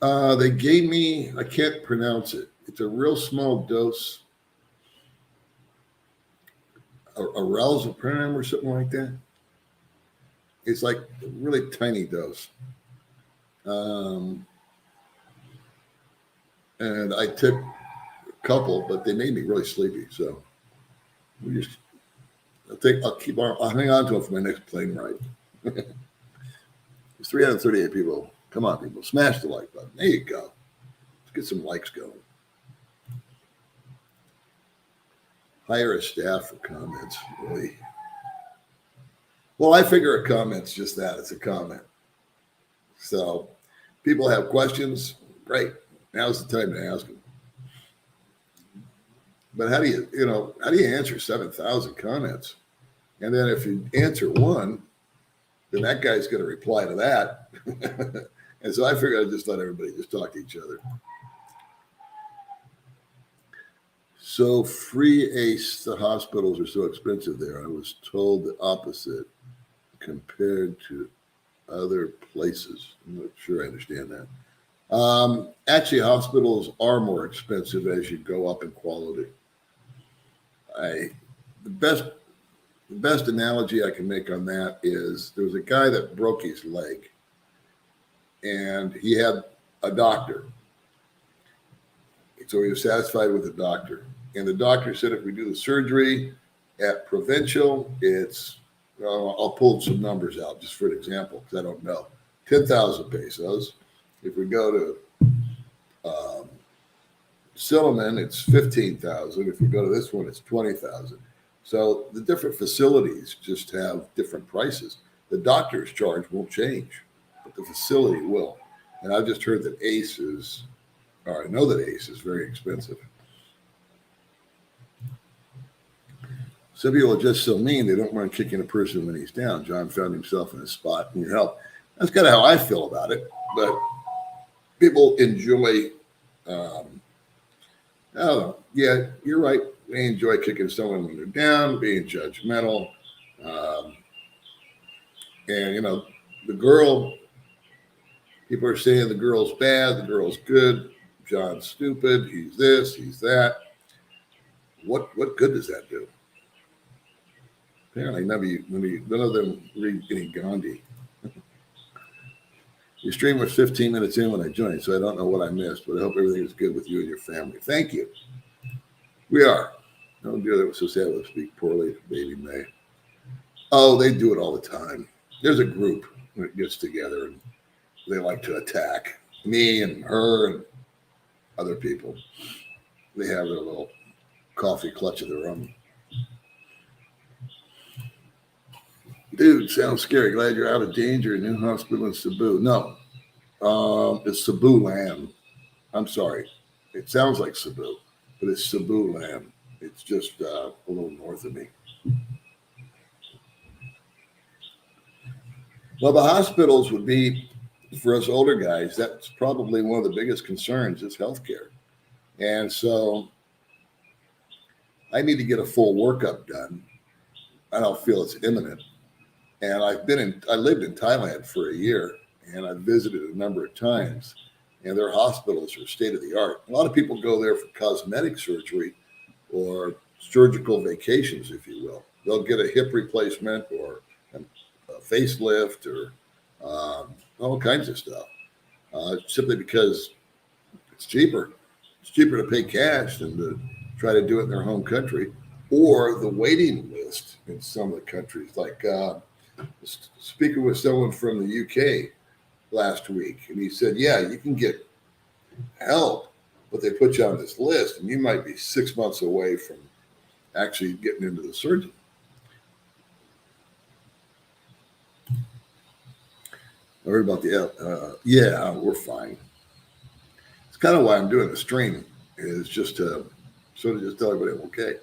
They gave me, I can't pronounce it. It's a real small dose. Arousal or something like that. It's like a really tiny dose. And I took a couple, but they made me really sleepy. So I'll hang on to them for my next plane ride. There's 338 people. Come on, people. Smash the like button. There you go. Let's get some likes going. Hire a staff for comments. Really? Well, I figure a comment's just that. It's a comment. So people have questions. Great. Now's the time to ask them. But how do you answer 7,000 comments? And then if you answer one, then that guy's going to reply to that. And so I figured I'd just let everybody just talk to each other. So free ACE, the hospitals are so expensive there. I was told the opposite compared to other places. I'm not sure I understand that. Actually, hospitals are more expensive as you go up in quality. The best analogy I can make on that is there was a guy that broke his leg, and he had a doctor. So he was satisfied with the doctor. And the doctor said, if we do the surgery at Provincial, it's, I'll pull some numbers out just for an example, because I don't know, 10,000 pesos. If we go to Silliman, it's 15,000. If we go to this one, it's 20,000. So the different facilities just have different prices. The doctor's charge won't change, but the facility will. And I've just heard that ACE is, or I know that ACE is very expensive. Some people are just so mean they don't mind kicking a person when he's down. John found himself in a spot and need help. That's kind of how I feel about it. But people enjoy, oh, yeah, you're right. They enjoy kicking someone when they're down, being judgmental. And, you know, the girl, people are saying the girl's bad, the girl's good, John's stupid, he's this, he's that. What good does that do? Apparently, none of them read any Gandhi. Your stream was 15 minutes in when I joined, so I don't know what I missed, but I hope everything is good with you and your family. Thank you. We are. Oh, dear, that was so sad to speak poorly of baby May. Oh, they do it all the time. There's a group that gets together, and they like to attack me and her and other people. They have their little coffee clutch of their own. Dude, sounds scary. Glad you're out of danger. New hospital in Cebu. No, it's Cebu land. I'm sorry. It sounds like Cebu, but it's Cebu land. It's just a little north of me. Well, the hospitals would be, for us older guys, that's probably one of the biggest concerns is healthcare. And so I need to get a full workup done. I don't feel it's imminent. And I lived in Thailand for a year, and I visited a number of times, and their hospitals are state of the art. A lot of people go there for cosmetic surgery or surgical vacations, if you will. They'll get a hip replacement or a facelift or all kinds of stuff, simply because it's cheaper. It's cheaper to pay cash than to try to do it in their home country, or the waiting list in some of the countries. Like speaking with someone from the UK last week, and he said, yeah, you can get help, but they put you on this list, and you might be 6 months away from actually getting into the surgery. I heard about the yeah, we're fine. It's kind of why I'm doing the stream, is just to sort of just tell everybody I'm okay.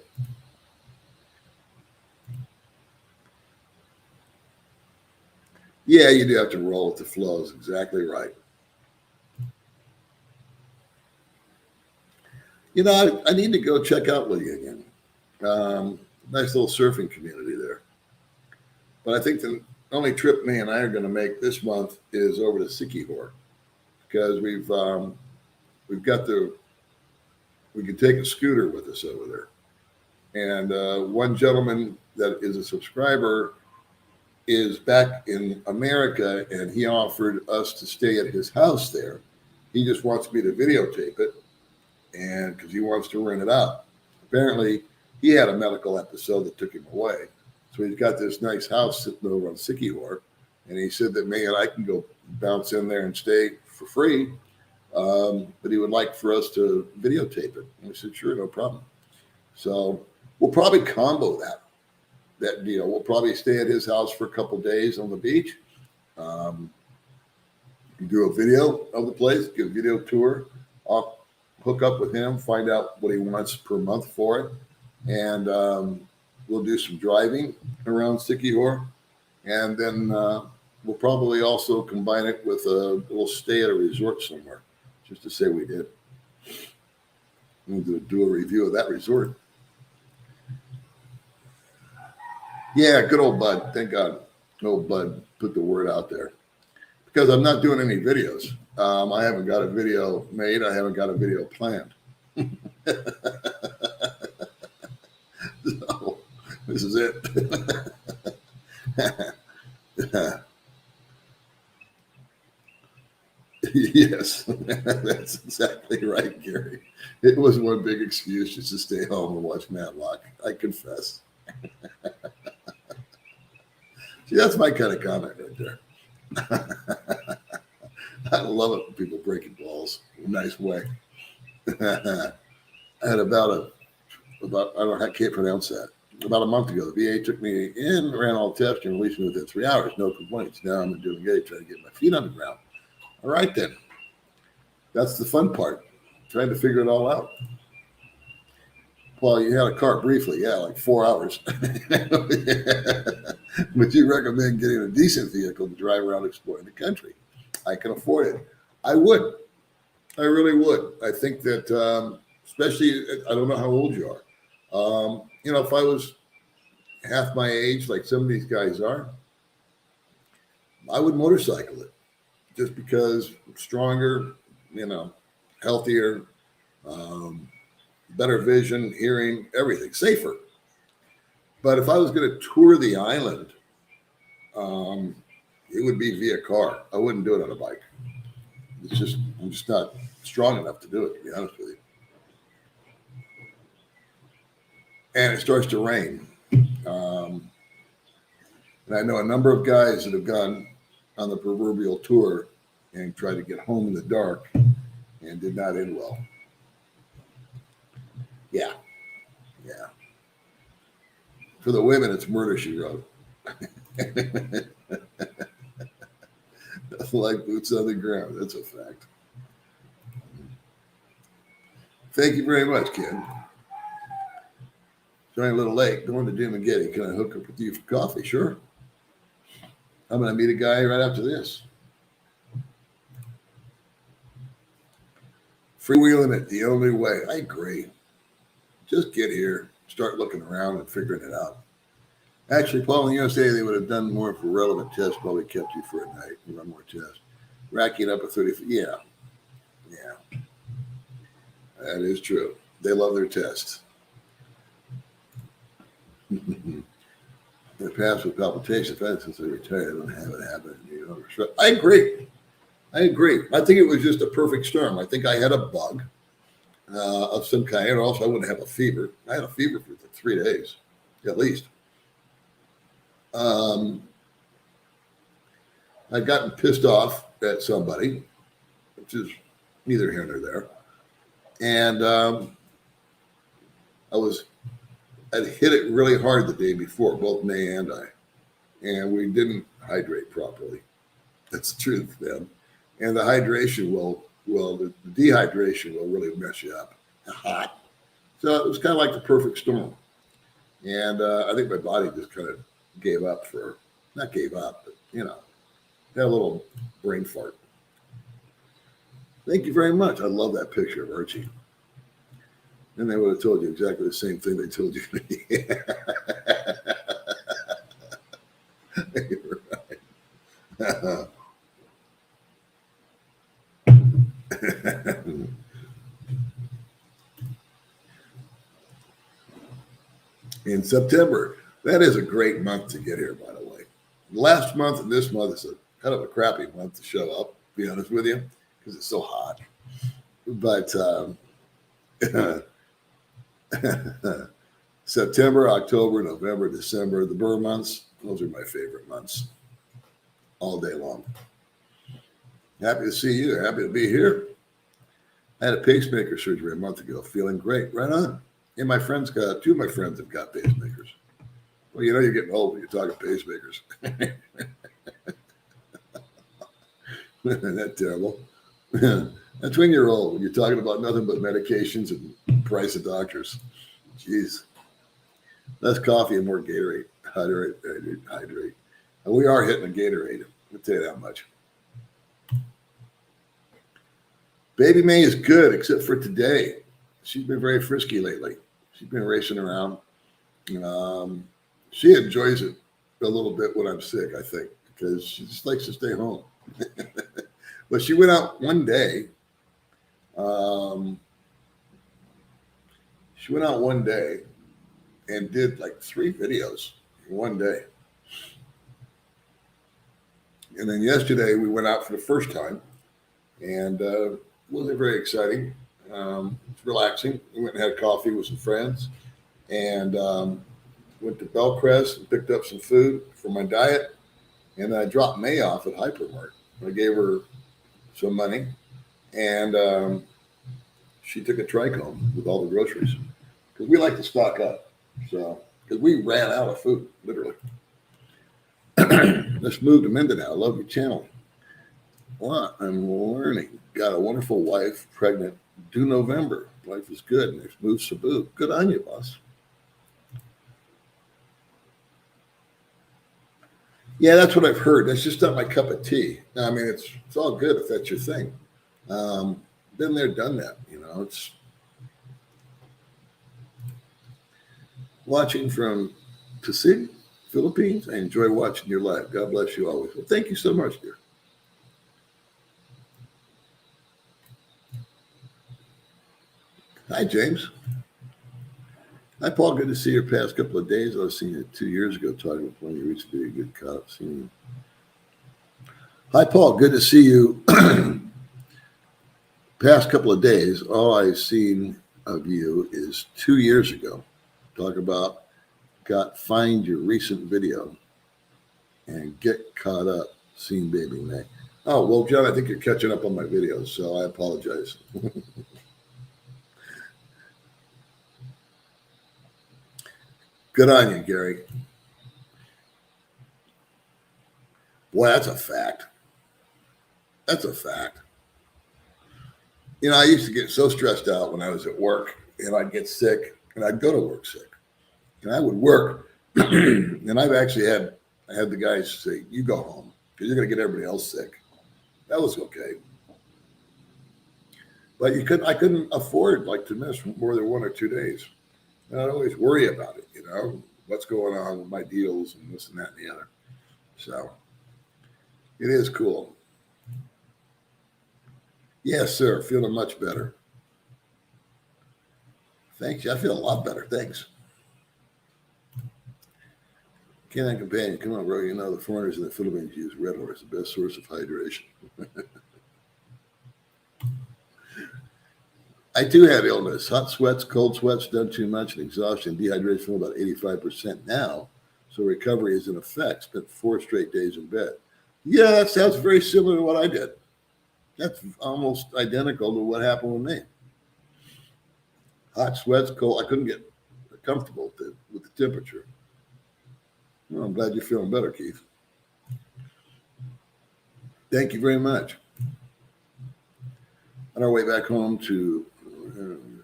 Yeah, you do have to roll with the flows. Exactly right. You know, I need to go check out La Union. Nice little surfing community there. But I think the only trip me and I are going to make this month is over to Sikihor, because we can take a scooter with us over there. And one gentleman that is a subscriber is back in America, and he offered us to stay at his house there. He just wants me to videotape it, and because he wants to rent it out. Apparently, he had a medical episode that took him away. So he's got this nice house sitting over on Sikihor, and he said that me and I can go bounce in there and stay for free, but he would like for us to videotape it. And we said, sure, no problem. So we'll probably combo that deal. We'll probably stay at his house for a couple of days on the beach. Do a video of the place, give a video tour. I'll hook up with him, find out what he wants per month for it, and we'll do some driving around Sikihor, and then we'll probably also combine it with a little stay at a resort somewhere, just to say we did. We'll do a review of that resort. Yeah, good old Bud. Thank God. Old Bud put the word out there. Because I'm not doing any videos. I haven't got a video made. I haven't got a video planned. So, this is it. Yes, that's exactly right, Gary. It was one big excuse just to stay home and watch Matlock. I confess. See, that's my kind of comment right there. I love it when people breaking balls in a nice way. I had about I don't know, I can't pronounce that. About a month ago, the VA took me in, ran all tests, and released me within 3 hours. No complaints. Now I'm doing good, trying to get my feet on the ground. All right, then. That's the fun part, trying to figure it all out. Well, you had a car briefly, yeah, like 4 hours. But you recommend getting a decent vehicle to drive around exploring the country. I can afford it. I would. I really would. I think that, especially, I don't know how old you are. If I was half my age, like some of these guys are, I would motorcycle it just because I'm stronger, healthier, better vision, hearing, everything, safer. But if I was going to tour the island, it would be via car. I wouldn't do it on a bike. I'm just not strong enough to do it, to be honest with you. And it starts to rain. And I know a number of guys that have gone on the proverbial tour and tried to get home in the dark and did not end well. Yeah. For the women, it's murder, she wrote. Like boots on the ground. That's a fact. Thank you very much, Ken. Joining a little late, going to Jim and Getty. Can I hook up with you for coffee? Sure. I'm going to meet a guy right after this. Freewheeling it the only way. I agree. Just get here, start looking around and figuring it out. Actually, Paul, in the USA, they would have done more for relevant tests, probably kept you for a night and run more tests. Racking up a 30. Yeah. That is true. They love their tests. They pass with palpitations. Since they retired, I don't have it happen. I agree. I think it was just a perfect storm. I think I had a bug of some kind. And also, I wouldn't have a fever. I had a fever for 3 days, at least. I'd gotten pissed off at somebody, which is neither here nor there. And I'd hit it really hard the day before, both May and I. And we didn't hydrate properly. That's the truth, man. And the hydration the dehydration will really mess you up. Hot. So it was kind of like the perfect storm. And I think my body just kind of not gave up, but, had a little brain fart. Thank you very much. I love that picture of Archie. Then they would have told you exactly the same thing they told you to me. You're right. In September. That is a great month to get here, by the way. Last month and this month is a kind of a crappy month to show up, to be honest with you, because it's so hot. But September, October, November, December, the Burr months, those are my favorite months all day long. Happy to see you. Happy to be here. I had a pacemaker surgery a month ago, feeling great. Right on. And two of my friends have got pacemakers. Well, you're getting old when you're talking pacemakers. Isn't that terrible? That's when you're old, when you're talking about nothing but medications and price of doctors. Jeez. Less coffee and more Gatorade. Hydrate. And we are hitting a Gatorade. I'll tell you that much. Baby May is good, except for today. She's been very frisky lately. She's been racing around. She enjoys it a little bit when I'm sick, I think, because she just likes to stay home. But she went out one day. She went out one day and did like 3 videos in one day. And then yesterday we went out for the first time, and it wasn't very exciting. It's relaxing. We went and had coffee with some friends, and went to Bellcrest and picked up some food for my diet. And then I dropped May off at Hypermart. I gave her some money, and she took a trike home with all the groceries, because we like to stock up. So, because we ran out of food, literally. Let's move to Mindanao. I love your channel. What I'm learning. Got a wonderful wife, pregnant, due November. Life is good. Next move, Cebu. Good on you, boss. Yeah, that's what I've heard. That's just not my cup of tea. I mean, it's all good if that's your thing. Been there, done that. You know, it's watching from Pasig, Philippines. I enjoy watching your live. God bless you always. Well, thank you so much, dear. Hi, James. Hi, Paul. Good to see you past couple of days. I was seeing you 2 years ago talking with one of you. Used to be a good cop. Seeing you. Hi, Paul. Good to see you. Past couple of days, all I've seen of you is 2 years ago. Talk about find your recent video and get caught up seeing Baby May. Oh, well, John, I think you're catching up on my videos, so I apologize. Good on you, Gary. Boy, that's a fact. That's a fact. You know, I used to get so stressed out when I was at work, and I'd get sick, and I'd go to work sick. And I would work, and I had the guys say, "You go home, because you're going to get everybody else sick." That was okay. But I couldn't afford to miss more than 1 or 2 days. And I'd always worry about it, you know, what's going on with my deals and this and that and the other. So it is cool. Yes, sir. Feeling much better. Thanks. I feel a lot better. Thanks. Canine companion, come on, bro. You know the foreigners in the Philippines use red horse, the best source of hydration. I do have illness. Hot sweats, cold sweats, done too much, and exhaustion, dehydration from about 85% now. So recovery is in effect. Spent 4 straight days in bed. Yeah, that sounds very similar to what I did. That's almost identical to what happened with me. Hot sweats, cold. I couldn't get comfortable with the temperature. Well, I'm glad you're feeling better, Keith. Thank you very much. On our way back home to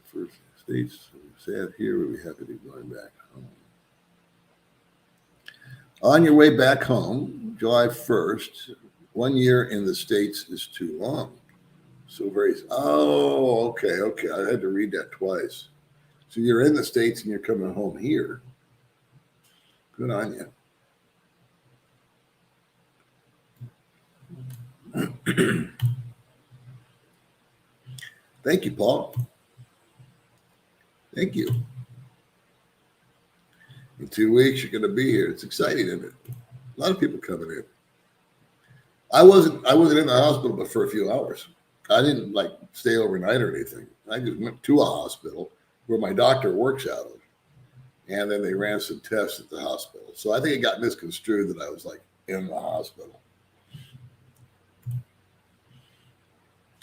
first states, sad here, we'll be happy to be going back home. On your way back home, July 1st, 1 year in the States is too long. So okay. I had to read that twice. So you're in the States and you're coming home here. Good on you. Thank you, Paul. Thank you. In 2 weeks, you're going to be here. It's exciting, isn't it? A lot of people coming in. I wasn't in the hospital but for a few hours. I didn't stay overnight or anything. I just went to a hospital where my doctor works out of. And then they ran some tests at the hospital. So I think it got misconstrued that I was in the hospital.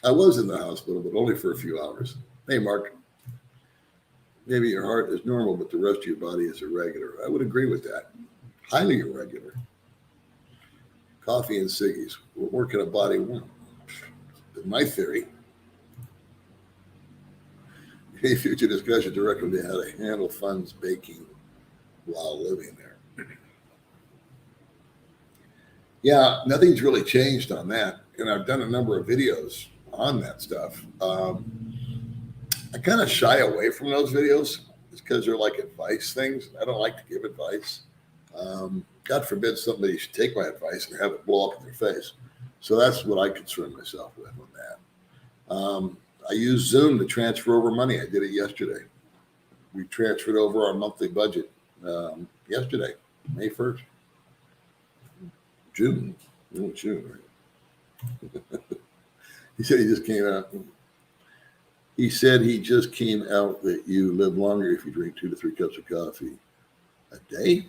I was in the hospital, but only for a few hours. Hey, Mark, maybe your heart is normal, but the rest of your body is irregular. I would agree with that. Highly irregular. Coffee and ciggies. We're working a body one. My theory. A future discussion to recommend how to handle funds baking while living there. Yeah, nothing's really changed on that. And I've done a number of videos on that stuff. I kind of shy away from those videos just because they're like advice things. I don't like to give advice. God forbid somebody should take my advice and have it blow up in their face. So that's what I concern myself with on that. I use Zoom to transfer over money. I did it yesterday. We transferred over our monthly budget yesterday, May 1st. June. Oh, June, right? He said he just came out. He said he just came out that you live longer if you drink 2 to 3 cups of coffee a day.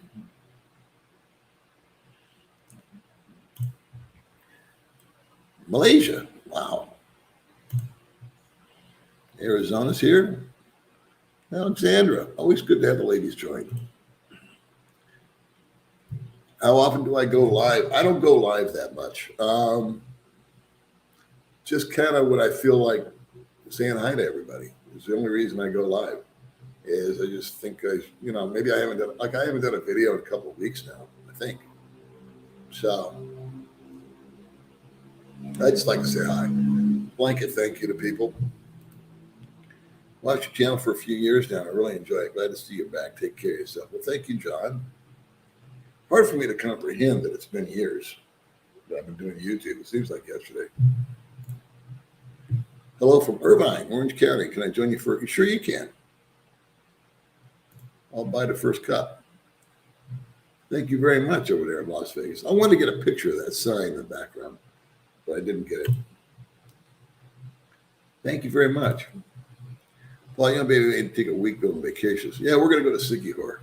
Malaysia. Wow. Arizona's here. Alexandra. Always good to have the ladies join. How often do I go live? I don't go live that much. Just kind of what I feel like saying hi to everybody. It's the only reason I go live. Is I just think maybe I haven't done a video in a couple of weeks now, I think. So I just like to say hi. Blanket thank you to people. Watched your channel for a few years now. I really enjoy it. Glad to see you back. Take care of yourself. Well, thank you, John. Hard for me to comprehend that it's been years that I've been doing YouTube. It seems like yesterday. Hello from Irvine, Orange County. Can I join you for? Sure you can. I'll buy the first cup. Thank you very much over there in Las Vegas. I wanted to get a picture of that sign in the background, but I didn't get it. Thank you very much. Well, maybe we take a week going vacations. Yeah, we're going to go to Sikihor.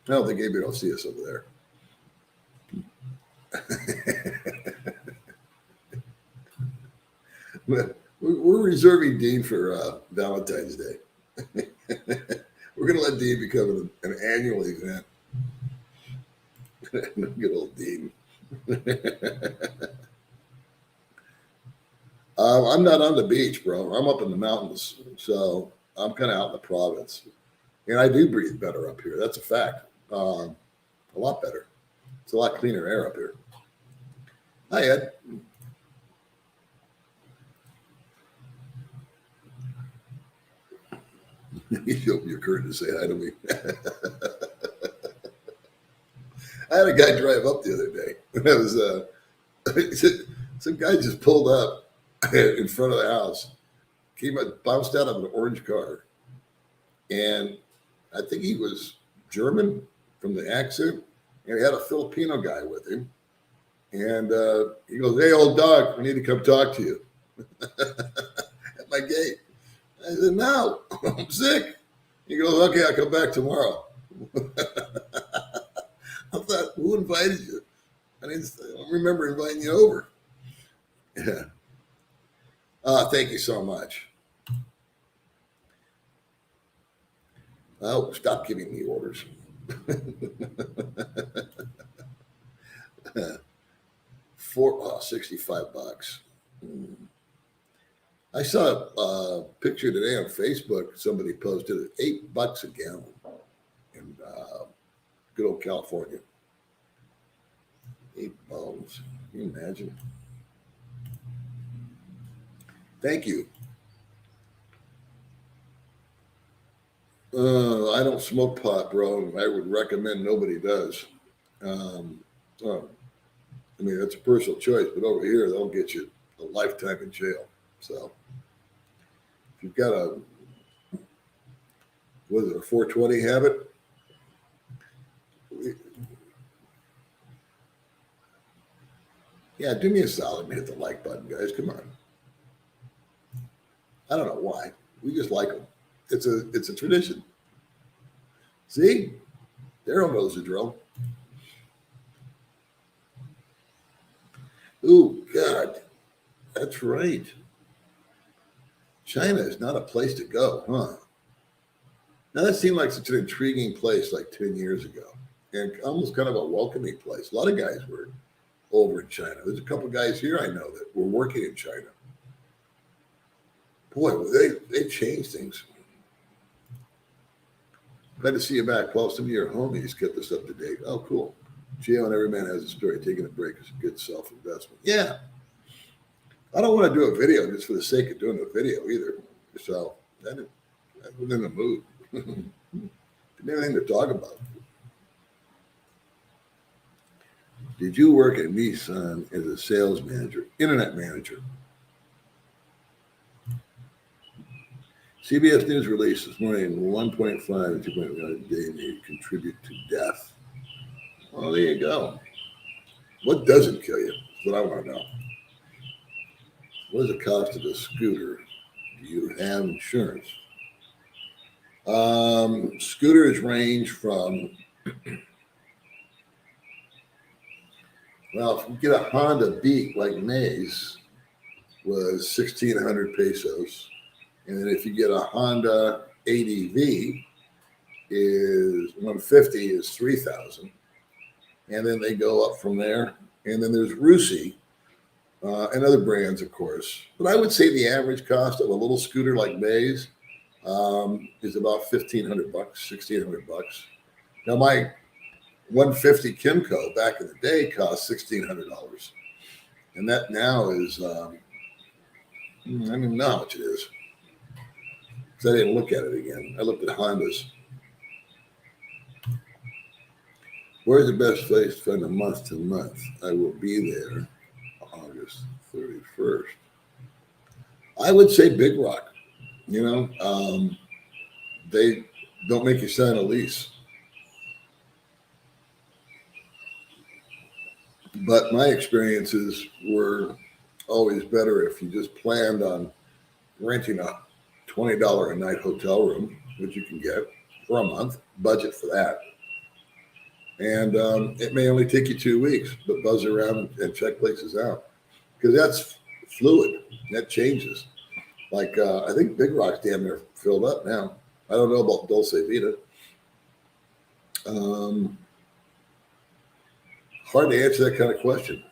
I don't think anybody will see us over there. We're reserving Dean for Valentine's Day. We're going to let Dean become an annual event. Good old Dean. I'm not on the beach, bro. I'm up in the mountains, so I'm kind of out in the province. And I do breathe better up here. That's a fact. A lot better. It's a lot cleaner air up here. Hi, Ed. You open your curtain to say hi to me. I had a guy drive up the other day. That was some guy just pulled up in front of the house, came up, bounced out of an orange car, and I think he was German from the accent, and he had a Filipino guy with him. And he goes, "Hey, old dog, I need to come talk to you." At my gate. I said, "No, I'm sick." He goes, "Okay, I'll come back tomorrow." I thought, who invited you? I don't remember inviting you over. Yeah. Thank you so much. Oh, stop giving me orders. 65 bucks. I saw a picture today on Facebook. Somebody posted it, $8 a gallon in good old California. 8 bones. Can you imagine? Thank you. I don't smoke pot, bro. I would recommend nobody does. I mean, that's a personal choice, but over here, they'll get you a lifetime in jail. So if you've got a 420 habit? Yeah, do me a solid and hit the like button, guys. Come on. I don't know why. We just like them. It's a tradition. See? Daryl knows the drill. Ooh, God. That's right. China is not a place to go, huh? Now, that seemed like such an intriguing place like 10 years ago, and almost kind of a welcoming place. A lot of guys were over in China. There's a couple of guys here I know that were working in China. Boy, they changed things. Glad to see you back, Paul. Some of your homies kept us up to date. Oh, cool. Geo and every man has a story. Taking a break is a good self-investment. Yeah. I don't want to do a video just for the sake of doing a video either. So I was in the mood. Didn't have anything to talk about. Did you work at Nissan as a sales manager, internet manager? CBS News released this morning 1.5 and 2.5 a day may contribute to death. Well, there you go. What doesn't kill you? That's what I want to know. What is the cost of a scooter? Do you have insurance? Scooters range from, well, if you get a Honda Beat like May's, was 1,600 pesos. And then if you get a Honda ADV, is 150 is 3,000. And then they go up from there. And then there's Rusi and other brands, of course. But I would say the average cost of a little scooter like May's is about $1,500, $1,600. Now my 150 Kimco back in the day cost $1,600, and that now is I don't even know how much it is because I didn't look at it again. I looked at Hondas. Where's the best place to spend a month to month? I will be there August 31st. I would say Big Rock. You know, they don't make you sign a lease. But my experiences were always better if you just planned on renting a $20 a night hotel room, which you can get for a month, budget for that. And it may only take you 2 weeks, but buzz around and check places out because that's fluid. That changes. Like, I think Big Rock's damn near filled up now. I don't know about Dulce Vita. Hard to answer that kind of question.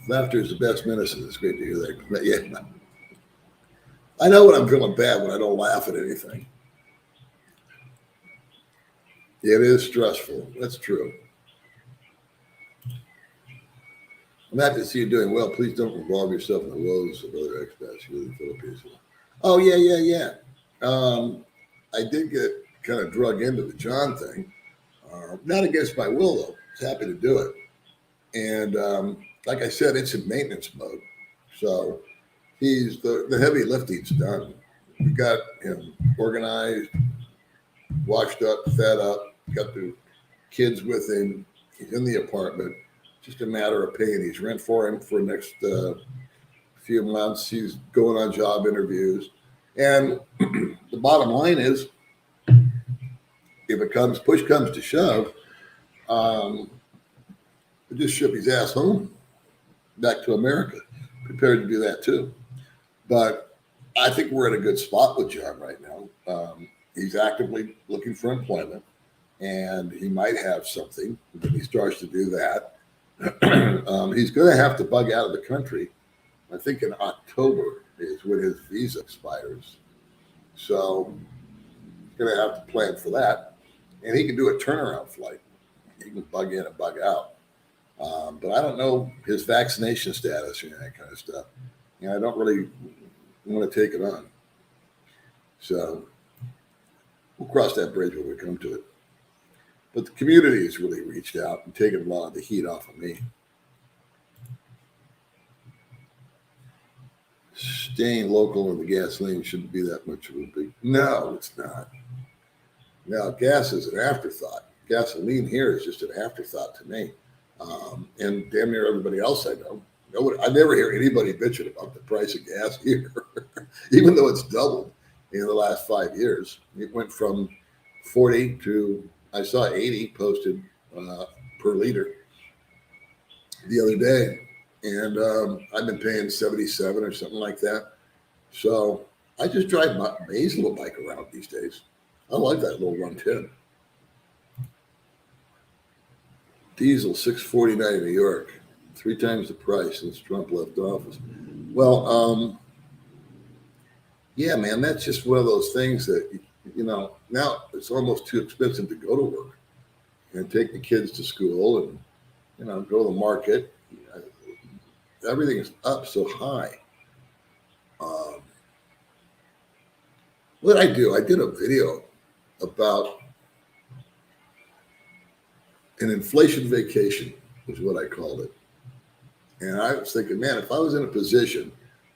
Laughter is the best medicine. It's great to hear that. But yeah, I know when I'm feeling bad when I don't laugh at anything. It is stressful. That's true. I'm happy to see you doing well. Please don't involve yourself in the woes of other expats here in the Philippines. Oh, yeah. I did get kind of drug into the John thing. Not against my will, though. I was happy to do it. And like I said, it's in maintenance mode. So he's the heavy lifting's done. We got him organized, washed up, fed up, got the kids with him. He's in the apartment. Just a matter of paying his rent for him for the next few months. He's going on job interviews. And the bottom line is, if push comes to shove, just ship his ass home back to America. Prepared to do that too. But I think we're in a good spot with John right now. He's actively looking for employment, and he might have something when he starts to do that. He's going to have to bug out of the country. I think in October is when his visa expires. So he's going to have to plan for that. And he can do a turnaround flight. He can bug in and bug out. But I don't know his vaccination status and that kind of stuff. I don't really want to take it on. So we'll cross that bridge when we come to it. But the community has really reached out and taken a lot of the heat off of me. Staying local in the gasoline shouldn't be that much of a big. No, it's not. Now, gas is an afterthought. Gasoline here is just an afterthought to me. And damn near everybody else I know. I never hear anybody bitching about the price of gas here, even though it's doubled in the last 5 years. It went from 40 to, I saw 80 posted per liter the other day. And I've been paying 77 or something like that. So I just drive my little bike around these days. I like that little 110. Diesel $6.49 in New York, 3 times the price since Trump left office. Well, yeah, man, that's just one of those things that Now it's almost too expensive to go to work and take the kids to school and, go to the market. Everything is up so high. Um, what I do, I did a video about an inflation vacation, is what I called it. And I was thinking, man, if I was in a position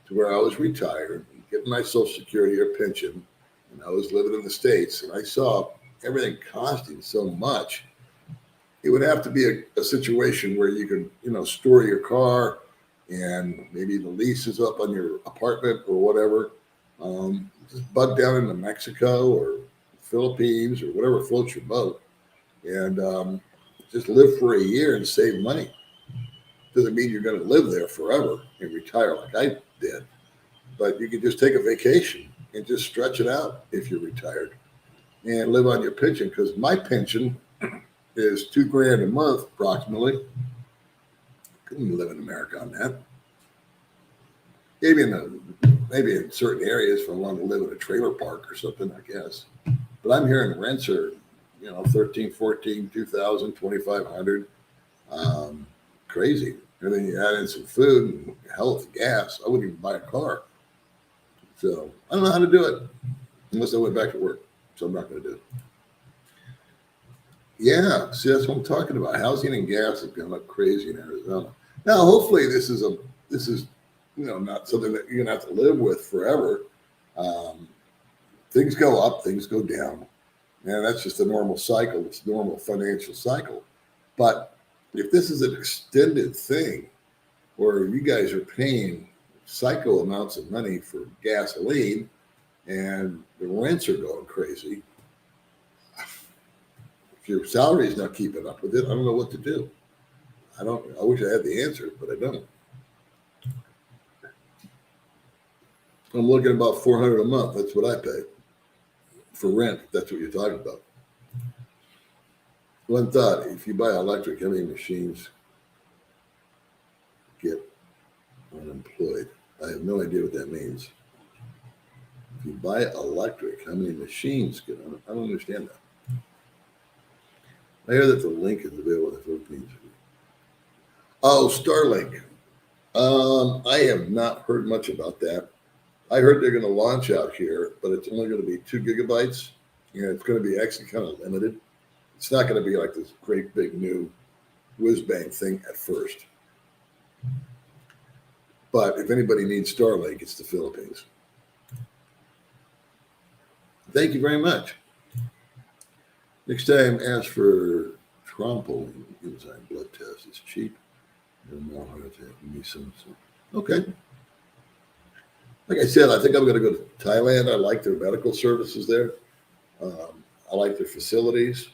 to where I was retired, getting my Social Security or pension, and I was living in the States, and I saw everything costing so much, it would have to be a situation where you can, store your car, and maybe the lease is up on your apartment or whatever. Just bug down into Mexico or Philippines or whatever floats your boat, and just live for a year and save money. Doesn't mean you're going to live there forever and retire like I did, but you can just take a vacation and just stretch it out if you're retired and live on your pension. Because my pension is $2,000 a month approximately. Couldn't live in America on that. Maybe in certain areas if I wanted to live in a trailer park or something, I guess. But I'm hearing rents are, 13, 14, 2,000, 2,500. Crazy. And then you add in some food and health, gas. I wouldn't even buy a car. So I don't know how to do it unless I went back to work. So I'm not going to do it. Yeah, see, that's what I'm talking about. Housing and gas have gone up crazy in Arizona. Now, hopefully, this is not something that you're gonna have to live with forever. Things go up, things go down, and that's just a normal cycle. It's a normal financial cycle. But if this is an extended thing, where you guys are paying psycho amounts of money for gasoline, and the rents are going crazy. If your salary is not keeping up with it, I don't know what to do. I wish I had the answer, but I don't. I'm looking at about $400 a month. That's what I pay for rent. If that's what you're talking about. One thought: if you buy electric, how many machines get unemployed? I have no idea what that means. If you buy electric, how many machines get unemployed? I don't understand that. I hear that the link is available in the Philippines. Oh, Starlink. I have not heard much about that. I heard they're going to launch out here, but it's only going to be 2 gigabytes, and it's going to be actually kind of limited. It's not going to be like this great big new whiz bang thing at first. But if anybody needs Starlink, it's the Philippines. Thank you very much. Next time, ask for trampoline enzyme blood test. It's cheap. No heart attack. Okay. Like I said, I think I'm going to go to Thailand. I like their medical services there. I like their facilities.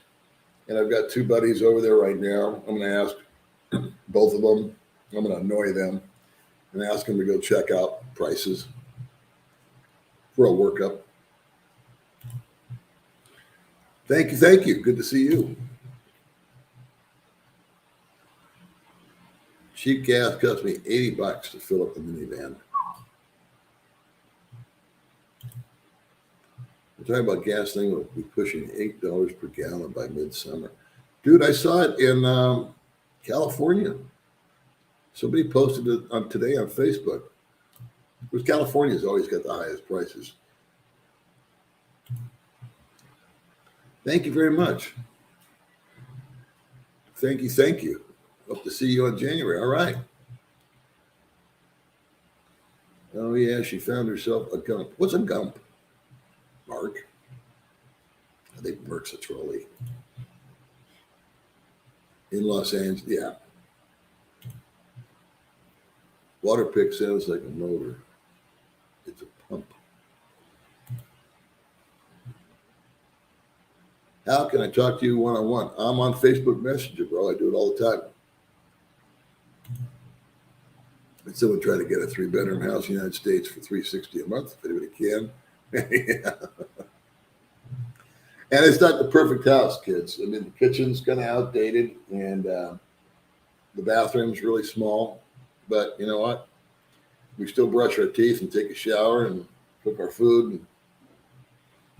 And I've got 2 buddies over there right now. I'm going to ask both of them. I'm going to annoy them and ask them to go check out prices for a workup. Thank you. Thank you. Good to see you. Cheap gas cost me $80 to fill up the minivan. We're talking about gasoline will be pushing $8 per gallon by midsummer. Dude, I saw it in California. Somebody posted it today on Facebook. Because California's always got the highest prices. Thank you very much. Thank you. Thank you. Hope to see you in January. All right. Oh, yeah, she found herself a gump. What's a gump? Mark. I think Mark's a trolley. In Los Angeles, yeah. Water pick sounds like a motor. It's a pump. How can I talk to you one-on-one? I'm on Facebook Messenger, bro. I do it all the time. And someone tried to get a 3-bedroom house in the United States for $360 a month, if anybody can. Yeah. And it's not the perfect house, kids. I mean, the kitchen's kind of outdated, and the bathroom's really small. But you know what? We still brush our teeth and take a shower and cook our food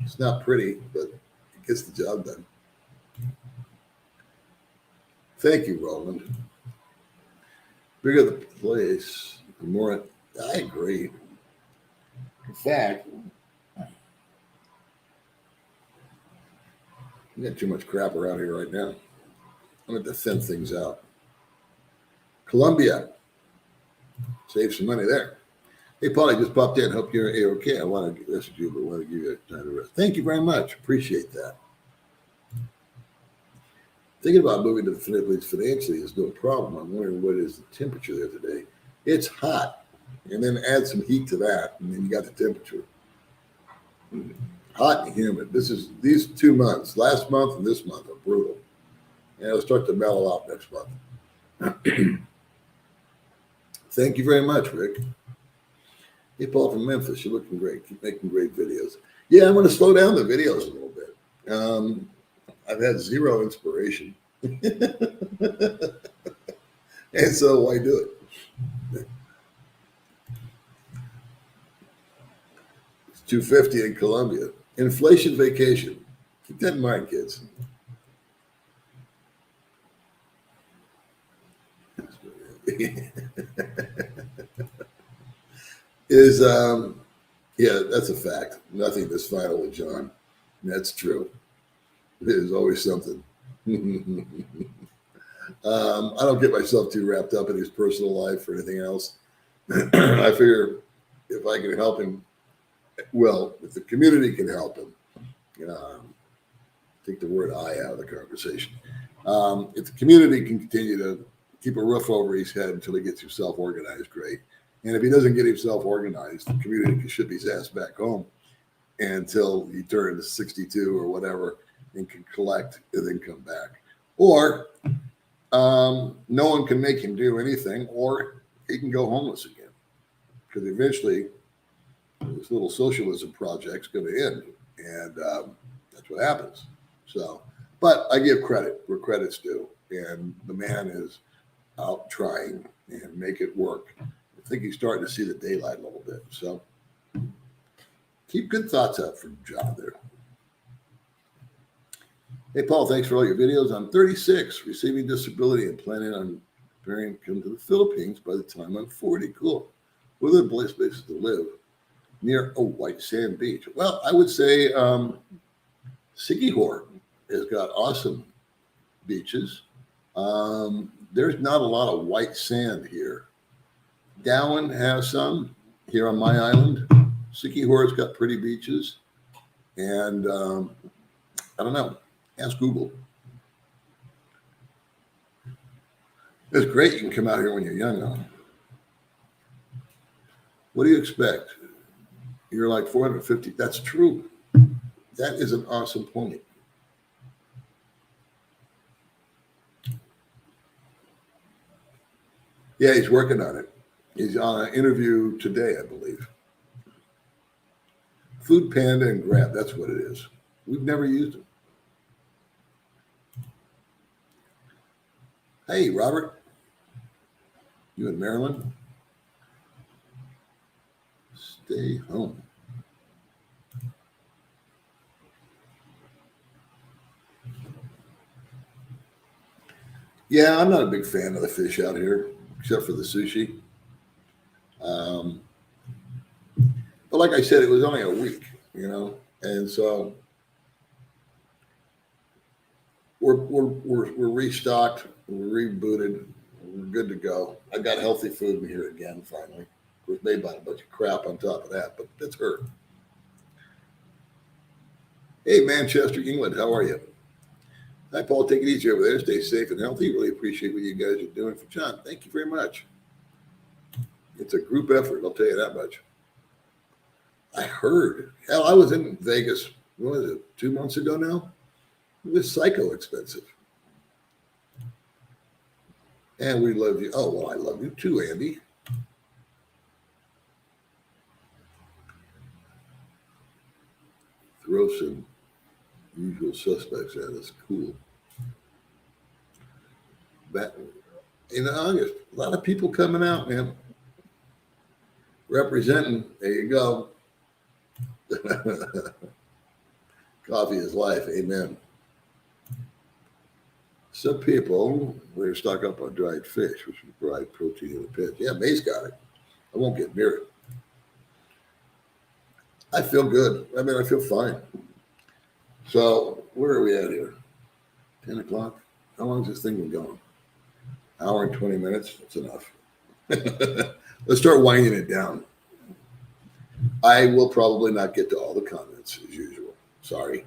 and It's not pretty, but it gets the job done. Thank you, Roland. Bigger the place, the more. I agree. In fact, we got too much crap around here right now. I'm going to thin things out. Colombia. Save some money there. Hey, Paul, I just popped in. Hope you're okay. I want to message you, but want to give you time to rest. Thank you very much. Appreciate that. Thinking about moving to the Philippines financially is no problem. I'm wondering what is the temperature there today. It's hot. And then add some heat to that, and then you got the temperature. Hot and humid. These 2 months, last month and this month, are brutal. And it'll start to mellow out next month. Thank you very much, Rick. Hey, Paul from Memphis, you're looking great. Keep making great videos. Yeah, I'm going to slow down the videos a little bit. I've had zero inspiration. And so why do it? It's 250 in Colombia. Inflation vacation. Keep that in mind, kids. Yeah, that's a fact. Nothing is final with John. That's true. There's always something. I don't get myself too wrapped up in his personal life or anything else. I figure if I can help him, well, if the community can help him, take the word "I" out of the conversation. If the community can continue to keep a roof over his head until he gets himself organized, great. And if he doesn't get himself organized, the community can ship his ass back home until he turns 62 or whatever and can collect and then come back. Or no one can make him do anything, or he can go homeless again. Because eventually this little socialism project's going to end. And that's what happens. So, but I give credit where credit's due. And the man is out trying and make it work. I think he's starting to see the daylight a little bit. So keep good thoughts up for John there. Hey, Paul, thanks for all your videos. I'm 36, receiving disability and planning on preparing to come to the Philippines by the time I'm 40. Cool. What are the best places to live near a white sand beach? Well, I would say Siquijor has got awesome beaches. There's not a lot of white sand here. Darwin has some here on my island. Siquijor's got pretty beaches. And I don't know. Ask Google. It's great. You can come out here when you're young, though. What do you expect? You're like 450. That's true. That is an awesome point. Yeah, he's working on it. He's on an interview today, I believe. Food Panda and Grab, that's what it is. We've never used them. Hey, Robert. You in Maryland? Stay home. Yeah, I'm not a big fan of the fish out here, except for the sushi. But like I said, it was only a week, and so we're restocked, we're rebooted, we're good to go. I got healthy food in here again, finally. Of course, made by a bunch of crap on top of that, but that's her. Hey, Manchester, England, how are you? Hi, Paul. Take it easy over there. Stay safe and healthy. Really appreciate what you guys are doing for John. Thank you very much. It's a group effort, I'll tell you that much. I heard. Hell, I was in Vegas, what was it, 2 months ago now? It was psycho expensive. And we love you. Oh, well, I love you too, Andy. Throw some usual suspects at us. Cool. Back in August, a lot of people coming out, man. Representing. There you go. Coffee is life. Amen. Some people, we're stock up on dried fish, which will provide protein in the pit. Yeah, May's got it. I won't get near it. I feel good. I mean, I feel fine. So where are we at here? 10 o'clock? How long is this thing been going? Hour and 20 minutes? That's enough. Let's start winding it down. I will probably not get to all the comments as usual. Sorry.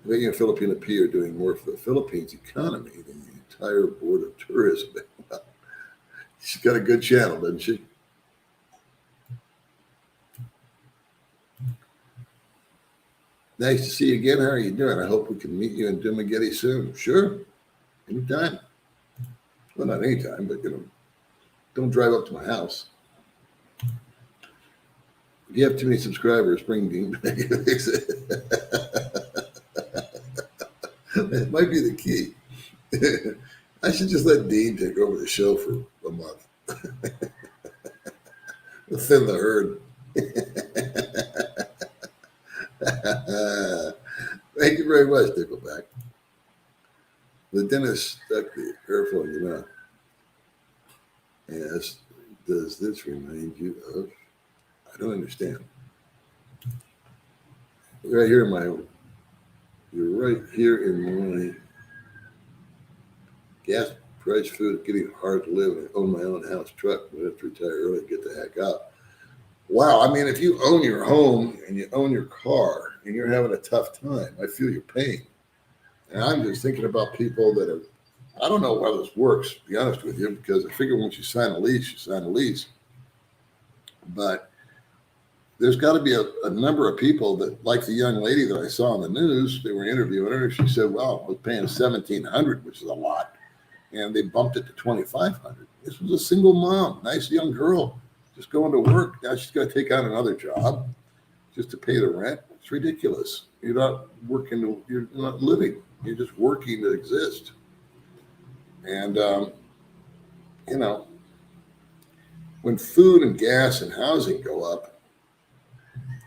Making a Filipino P are doing more for the Philippines economy than the entire Board of Tourism. She's got a good channel, doesn't she? Nice to see you again. How are you doing? I hope we can meet you in Dumaguete soon. Sure. Anytime. Well, not anytime, but don't drive up to my house. If you have too many subscribers, bring Dean back. That might be the key. I should just let Dean take over the show for a month. We'll thin the herd. Thank you very much, Nickelback. The dentist stuck the earphone in your mouth. Yes. Does this remind you of? I don't understand. Right here in my. You're right here in my gas price, food getting hard to live. And I own my own house, truck. I have to retire early and get the heck out. Wow. I mean, if you own your home and you own your car and you're having a tough time, I feel your pain. And I'm just thinking about people that have, I don't know how this works, to be honest with you, because I figure once you sign a lease, you sign a lease. But there's got to be a number of people that, like the young lady that I saw on the news, they were interviewing her. She said, well, I was paying $1,700, which is a lot. And they bumped it to $2,500. This was a single mom, nice young girl, just going to work. Now she's got to take on another job just to pay the rent. It's ridiculous. You're not working, you're not living. You're just working to exist. And, when food and gas and housing go up,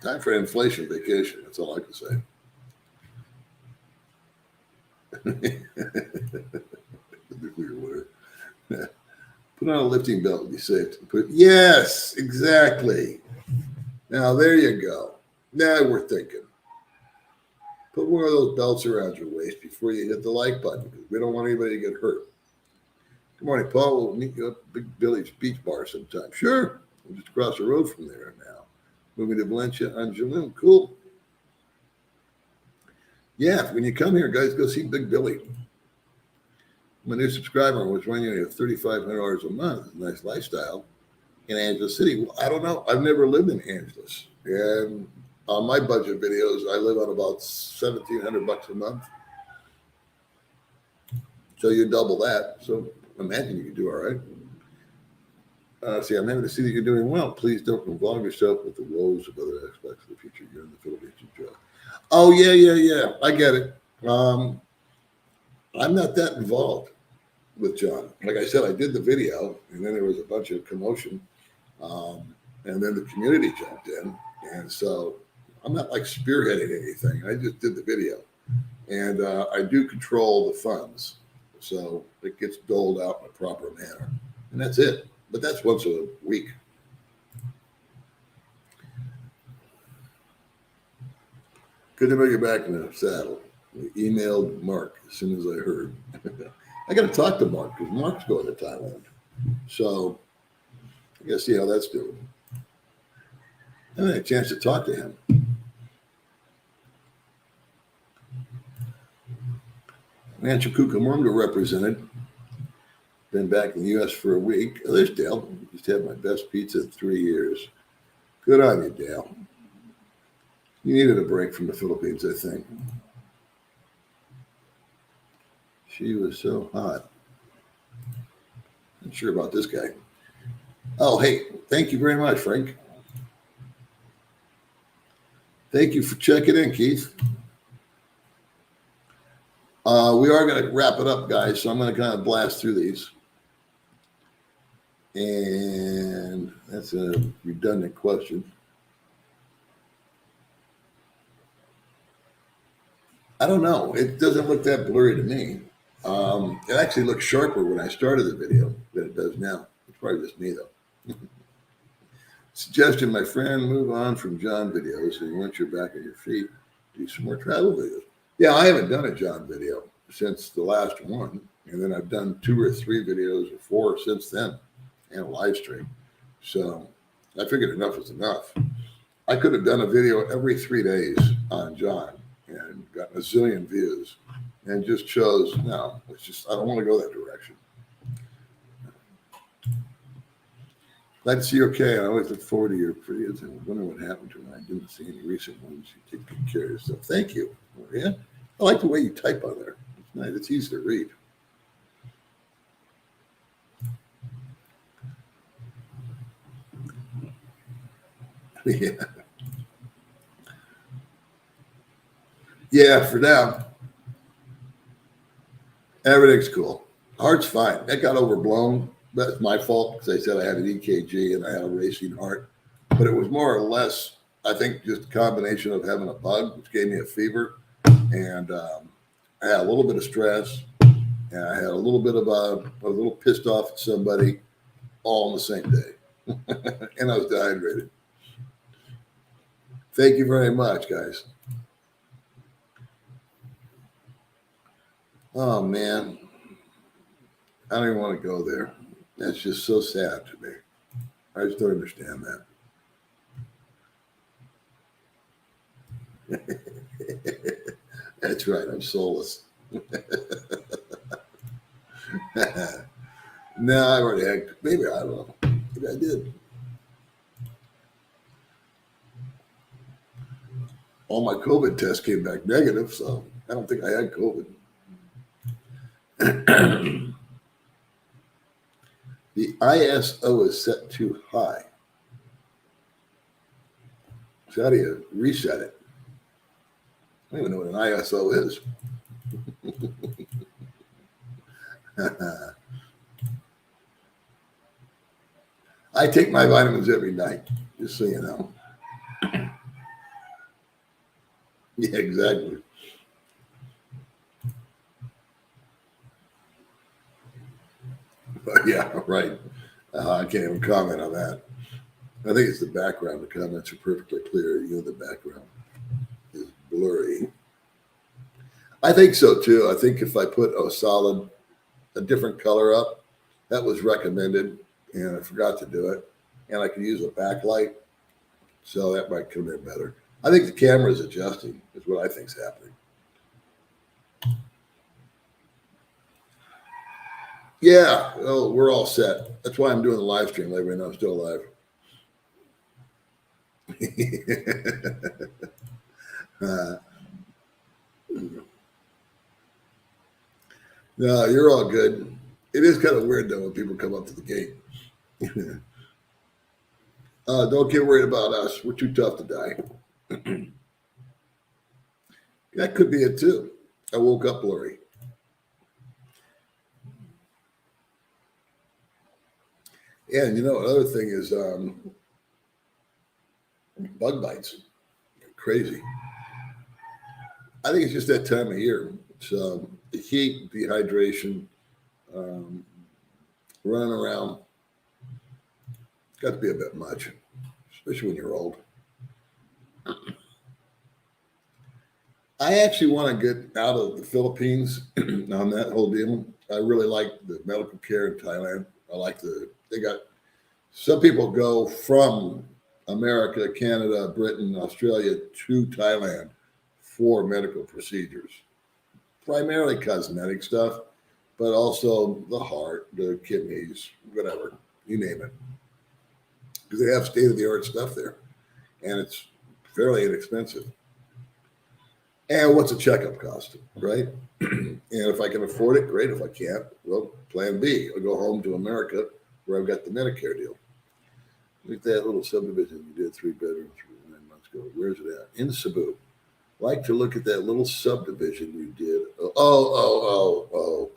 time for inflation vacation. That's all I can say. Put on a lifting belt and be safe. Yes, exactly. Now, there you go. Now we're thinking. Put one of those belts around your waist before you hit the like button, because we don't want anybody to get hurt. Good morning, Paul. We'll meet you at Big Billy's Beach Bar sometime. Sure. We're just across the road from there now. Moving to Valencia on June. Cool. Yeah, when you come here, guys, go see Big Billy. I'm a new subscriber. I was running at $3,500 a month. Nice lifestyle in Angeles City. Well, I don't know. I've never lived in Angeles. And on my budget videos, I live on about $1,700 a month. So you double that. So imagine you can do all right. I'm happy to see that you're doing well. Please don't involve yourself with the woes of other aspects of the future. You're in the Philippines. Oh, yeah. I get it. I'm not that involved with John. Like I said, I did the video, and then there was a bunch of commotion. And then the community jumped in. And so I'm not like spearheading anything. I just did the video. And I do control the funds. So it gets doled out in a proper manner. And that's it. But that's once a week. Good to know you're back in the saddle. I emailed Mark as soon as I heard. I got to talk to Mark because Mark's going to Thailand. So I got to see how that's doing. I had a chance to talk to him. Rancho Cucamonga represented. Been back in the U.S. for a week. Oh, there's Dale. Just had my best pizza in 3 years. Good on you, Dale. You needed a break from the Philippines, I think. She was so hot. Not sure about this guy. Oh, hey, thank you very much, Frank. Thank you for checking in, Keith. We are going to wrap it up, guys, so I'm going to kind of blast through these. And that's a redundant question. I don't know. It doesn't look that blurry to me. It actually looks sharper when I started the video than it does now. It's probably just me though. Suggestion, my friend, move on from John videos, and once you're back on your feet, do some more travel videos. Yeah, I haven't done a John video since the last one, and then I've done 2 or 3 videos or 4 since then, and a live stream. So I figured enough was enough. I could have done a video every 3 days on John and gotten a zillion views, and just chose no. It's just I don't want to go that direction. Glad to see you okay. I always look forward to your videos and wonder what happened to them. I didn't see any recent ones. You take good care of yourself. Thank you. Yeah, I like the way you type on there. It's nice. It's easy to read. Yeah. Yeah, for now, everything's cool. Heart's fine. That got overblown. That's my fault because I said I had an EKG and I had a racing heart. But it was more or less, I think, just a combination of having a bug, which gave me a fever, and I had a little bit of stress, and I had a little bit of a little pissed off at somebody, all on the same day, and I was dehydrated. Thank you very much, guys. Oh man, I don't even want to go there. That's just so sad to me. I just don't understand that. That's right. I'm soulless. No, I already had. Maybe I don't know. Maybe I did. All my COVID tests came back negative, so I don't think I had COVID. The ISO is set too high. So how do you reset it? I don't even know what an ISO is. I take my vitamins every night, just so you know. Yeah, exactly. Yeah, right. I can't even comment on that. I think it's the background. The comments are perfectly clear. You know, the background is blurry. I think so too. I think if I put a different color up, that was recommended, and I forgot to do it. And I could use a backlight, so that might come in better. I think the camera is adjusting, is what I think is happening. Yeah, well, we're all set. That's why I'm doing the live stream. Let everybody know I'm still alive. No, you're all good. It is kind of weird though when people come up to the gate. Don't get worried about us. We're too tough to die. That could be it too. I woke up blurry. And you know, another thing is bug bites. Crazy. I think it's just that time of year. It's the heat, dehydration, um, running around. It's got to be a bit much, especially when you're old. I actually want to get out of the Philippines on that whole deal. I really like the medical care in Thailand. They got, some people go from America, Canada, Britain, Australia to Thailand for medical procedures, primarily cosmetic stuff, but also the heart, the kidneys, whatever, you name it. Because they have state of the art stuff there, and it's fairly inexpensive. And what's a checkup cost, right? And if I can afford it, great. If I can't, well, plan B. I'll go home to America where I've got the Medicare deal. Look at that little subdivision you did, 3 bedrooms 9 months ago. Where's it at? In Cebu. Like to look at that little subdivision you did. Oh.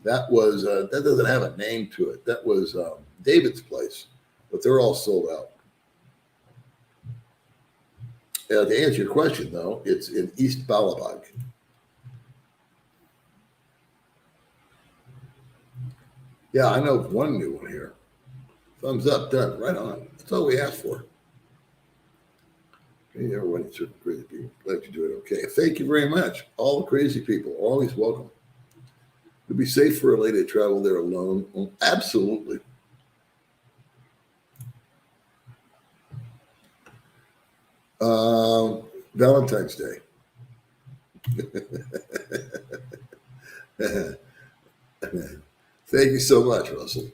That was, that doesn't have a name to it. That was David's place, but they're all sold out. To answer your question, though, it's in East Balabag. Yeah, I know of one new one here. Thumbs up, done. Right on. That's all we asked for. Okay, everyone, certain crazy people. Glad you do it okay. Thank you very much. All the crazy people, always welcome. It'd be safe for a lady to travel there alone. Oh, absolutely. Valentine's Day. Thank you so much, Russell.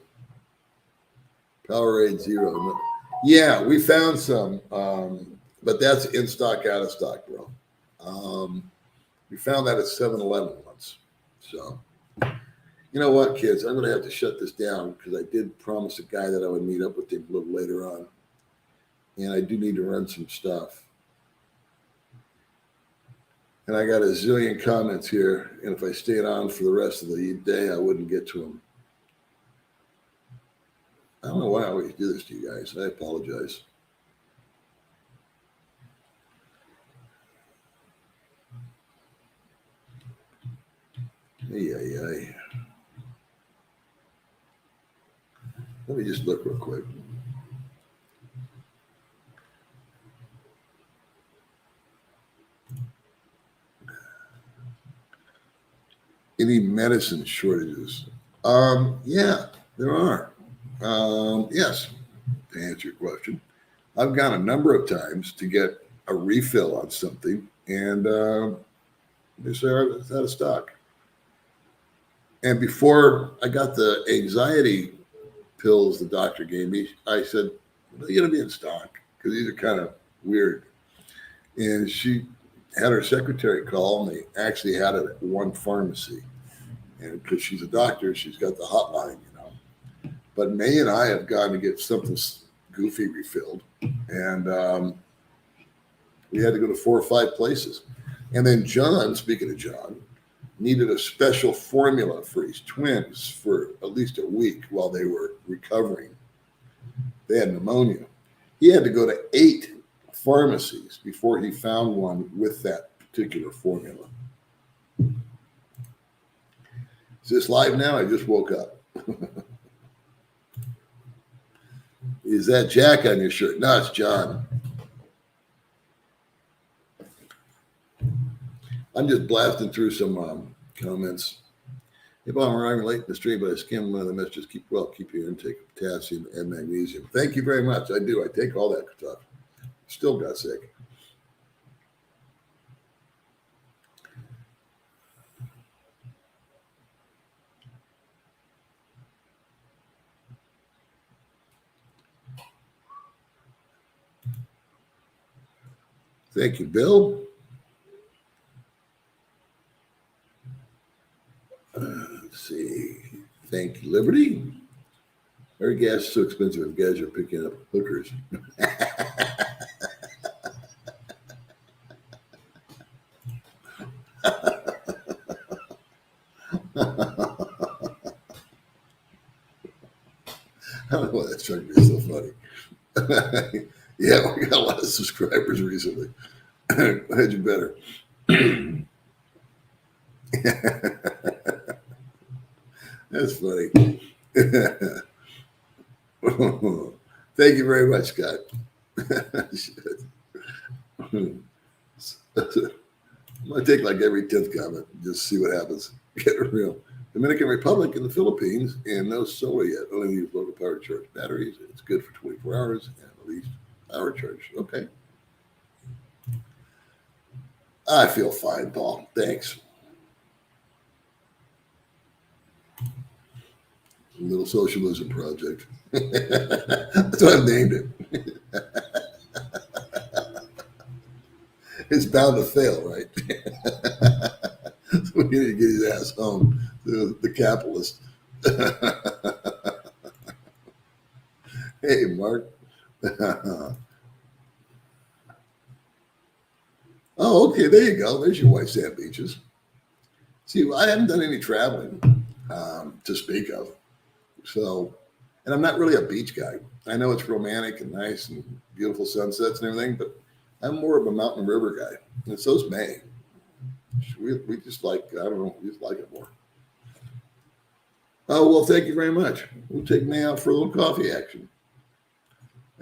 Powerade Zero. Yeah, we found some, but that's in stock, out of stock, bro. We found that at 7-Eleven once. So, you know what, kids? I'm going to have to shut this down because I did promise a guy that I would meet up with him a little later on. And I do need to run some stuff. And I got a zillion comments here. And if I stayed on for the rest of the day, I wouldn't get to them. I don't know why I always do this to you guys. I apologize. Ay. Let me just look real quick. Any medicine shortages? Yeah, there are. Yes, to answer your question, I've gone a number of times to get a refill on something, and they say it's out of stock. And before I got the anxiety pills the doctor gave me, I said, "Are they going to be in stock? Because these are kind of weird." And she had her secretary call, and they actually had it at one pharmacy. And because she's a doctor, she's got the hotline, you know. But May and I have gone to get something goofy refilled, and we had to go to 4 or 5 places. And then John, speaking of John, needed a special formula for his twins for at least a week while they were recovering. They had pneumonia. He had to go to 8 pharmacies before he found one with that particular formula. Is this live now? I just woke up. Is that Jack on your shirt? No, it's John. I'm just blasting through some comments. If I'm arriving late in the stream, but I skim one of the messages, keep your intake of potassium and magnesium. Thank you very much. I do. I take all that stuff. Still got sick. Thank you, Bill. Let's see. Thank you, Liberty. Our gas is so expensive if guys are picking up hookers. I don't know why that's trying to be so funny. Yeah, we got a lot of subscribers recently. Glad you better. That's funny. Thank you very much, Scott. I'm going to take like every 10th comment and just see what happens. Get it real. Dominican Republic and the Philippines, and no solar yet. Only use local power charge batteries. It's good for 24 hours and at least hour charge. Okay. I feel fine, Paul. Thanks. Little socialism project. That's what I've named it. It's bound to fail, right? So we need to get his ass home, the capitalist. Hey, Mark. Oh, okay. There you go. There's your white sand beaches. See, I haven't done any traveling to speak of. So, and I'm not really a beach guy. I know it's romantic and nice and beautiful sunsets and everything, but I'm more of a mountain river guy. And so's May. We just like, I don't know, we just like it more. Oh, well, thank you very much. We'll take May out for a little coffee action.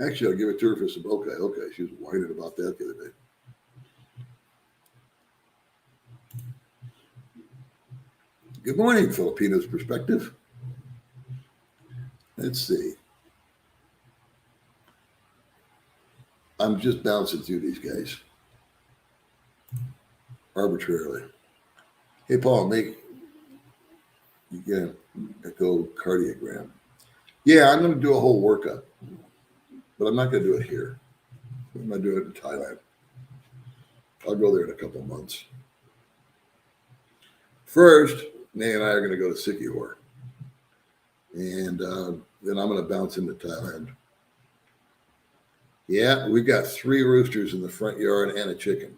Actually, I'll give it to her for some. Okay. She was whining about that the other day. Good morning, Filipinos Perspective. Let's see. I'm just bouncing through these guys arbitrarily. Hey, Paul, you get a echocardiogram. Yeah, I'm going to do a whole workup, but I'm not going to do it here. I'm going to do it in Thailand. I'll go there in a couple of months. First, Nay and I are going to go to Sikihor, and then I'm going to bounce into Thailand. Yeah, we've got 3 roosters in the front yard and a chicken.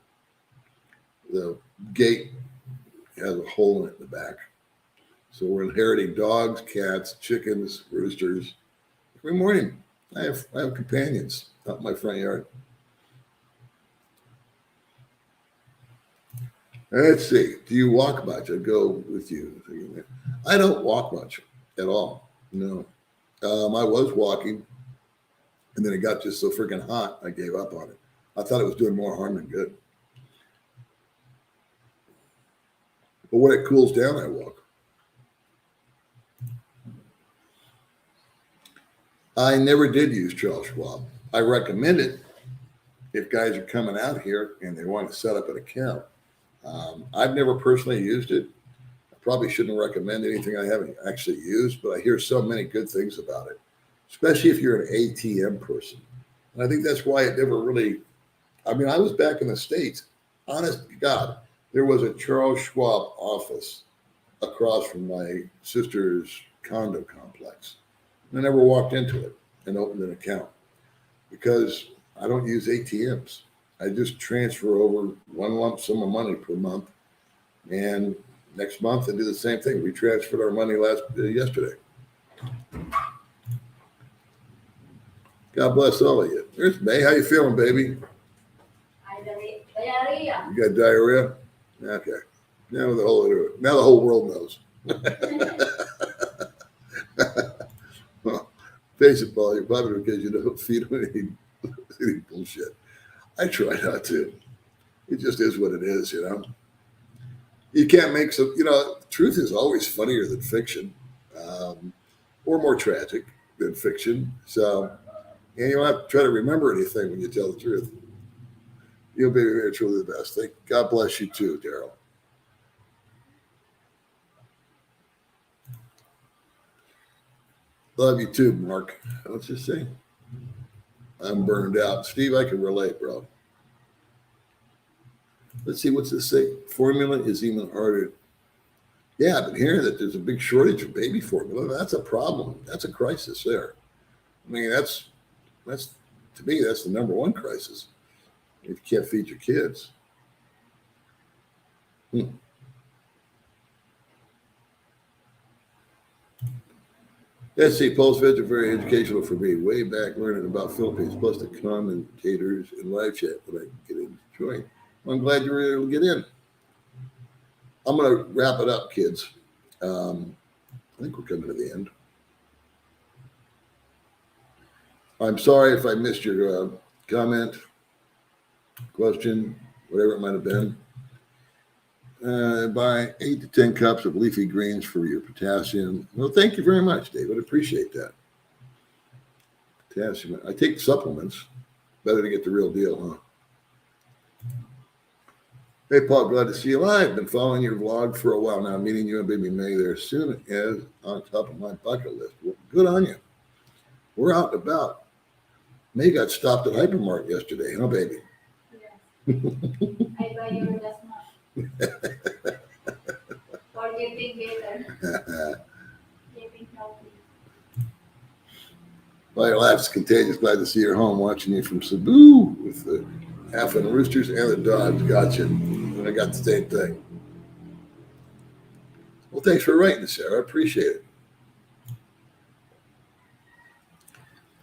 The gate has a hole in it in the back. So we're inheriting dogs, cats, chickens, roosters. Every morning, I have companions out in my front yard. Let's see. Do you walk much? I'd go with you. I don't walk much at all. No. I was walking, and then it got just so freaking hot, I gave up on it. I thought it was doing more harm than good. But when it cools down, I walk. I never did use Charles Schwab. I recommend it if guys are coming out here and they want to set up an account. I've never personally used it. I probably shouldn't recommend anything I haven't actually used, but I hear so many good things about it, especially if you're an ATM person. And I think that's why it never really, I was back in the States. Honest to God, there was a Charles Schwab office across from my sister's condo complex. I never walked into it and opened an account because I don't use ATMs. I just transfer over one lump sum of money per month, and next month I do the same thing. We transferred our money yesterday. God bless all of you. There's May. How you feeling, baby? Diarrhea. You got diarrhea? Okay. Now the whole world knows. Well, face it, Paul. You're probably because you don't feed them any bullshit. I try not to. It just is what it is, you know. You can't make some, truth is always funnier than fiction, or more tragic than fiction. So, and you don't have to try to remember anything when you tell the truth. You'll be very truly the best. God bless you too, Daryl. Love you too, Mark. Let's just say I'm burned out. Steve, I can relate, bro. Let's see, what's this say? Formula is even harder. Yeah, I've been hearing that there's a big shortage of baby formula. That's a problem. That's a crisis there. That's to me, that's the number one crisis. If you can't feed your kids. Let's see, Paul's vids are very educational for me. Way back learning about Philippines, plus the commentators and live chat that I can get in to join. I'm glad you were able to get in. I'm going to wrap it up, kids. I think we're coming to the end. I'm sorry if I missed your comment, question, whatever it might have been. Buy 8 to 10 cups of leafy greens for your potassium. Well, thank you very much, David. Appreciate that. Potassium. I take supplements. Better to get the real deal, huh? Hey, Paul, glad to see you live. Been following your vlog for a while now. Meeting you and baby May there soon as on top of my bucket list. Well, good on you. We're out and about. May got stopped at Hypermart yesterday, huh, baby? Yes. I buy your last month. For getting better. Getting healthy. Well, your laugh's contagious. Glad to see you at home watching you from Cebu with the half of the roosters and the dogs. Gotcha. And I got the same thing. Well, thanks for writing, Sarah. I appreciate it.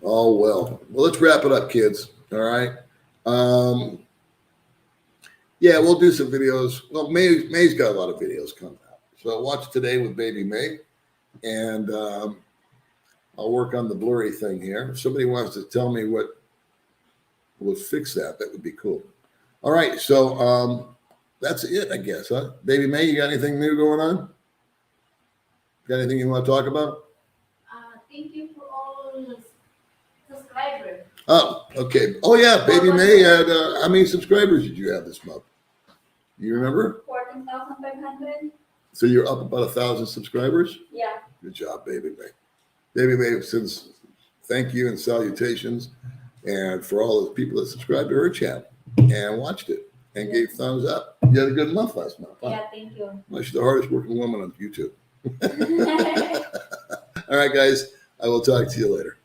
Oh, well, let's wrap it up, kids. All right. Yeah, we'll do some videos. Well, May's got a lot of videos coming out. So watch today with baby May. And I'll work on the blurry thing here. If somebody wants to tell me what will fix that, that would be cool. All right, so that's it, I guess, huh? Baby May, you got anything new going on? Got anything you want to talk about? Thank you for all subscribers. Oh, okay. Oh yeah, Baby May had how many subscribers did you have this month? You remember? 14,500. So you're up about 1,000 subscribers? Yeah. Good job, Baby May. Baby May sends thank you and salutations, and for all the people that subscribed to her channel and watched it and gave thumbs up. You had a good month last month, huh? Yeah, thank you. Well, she's the hardest working woman on YouTube. All right, guys, I will talk to you later.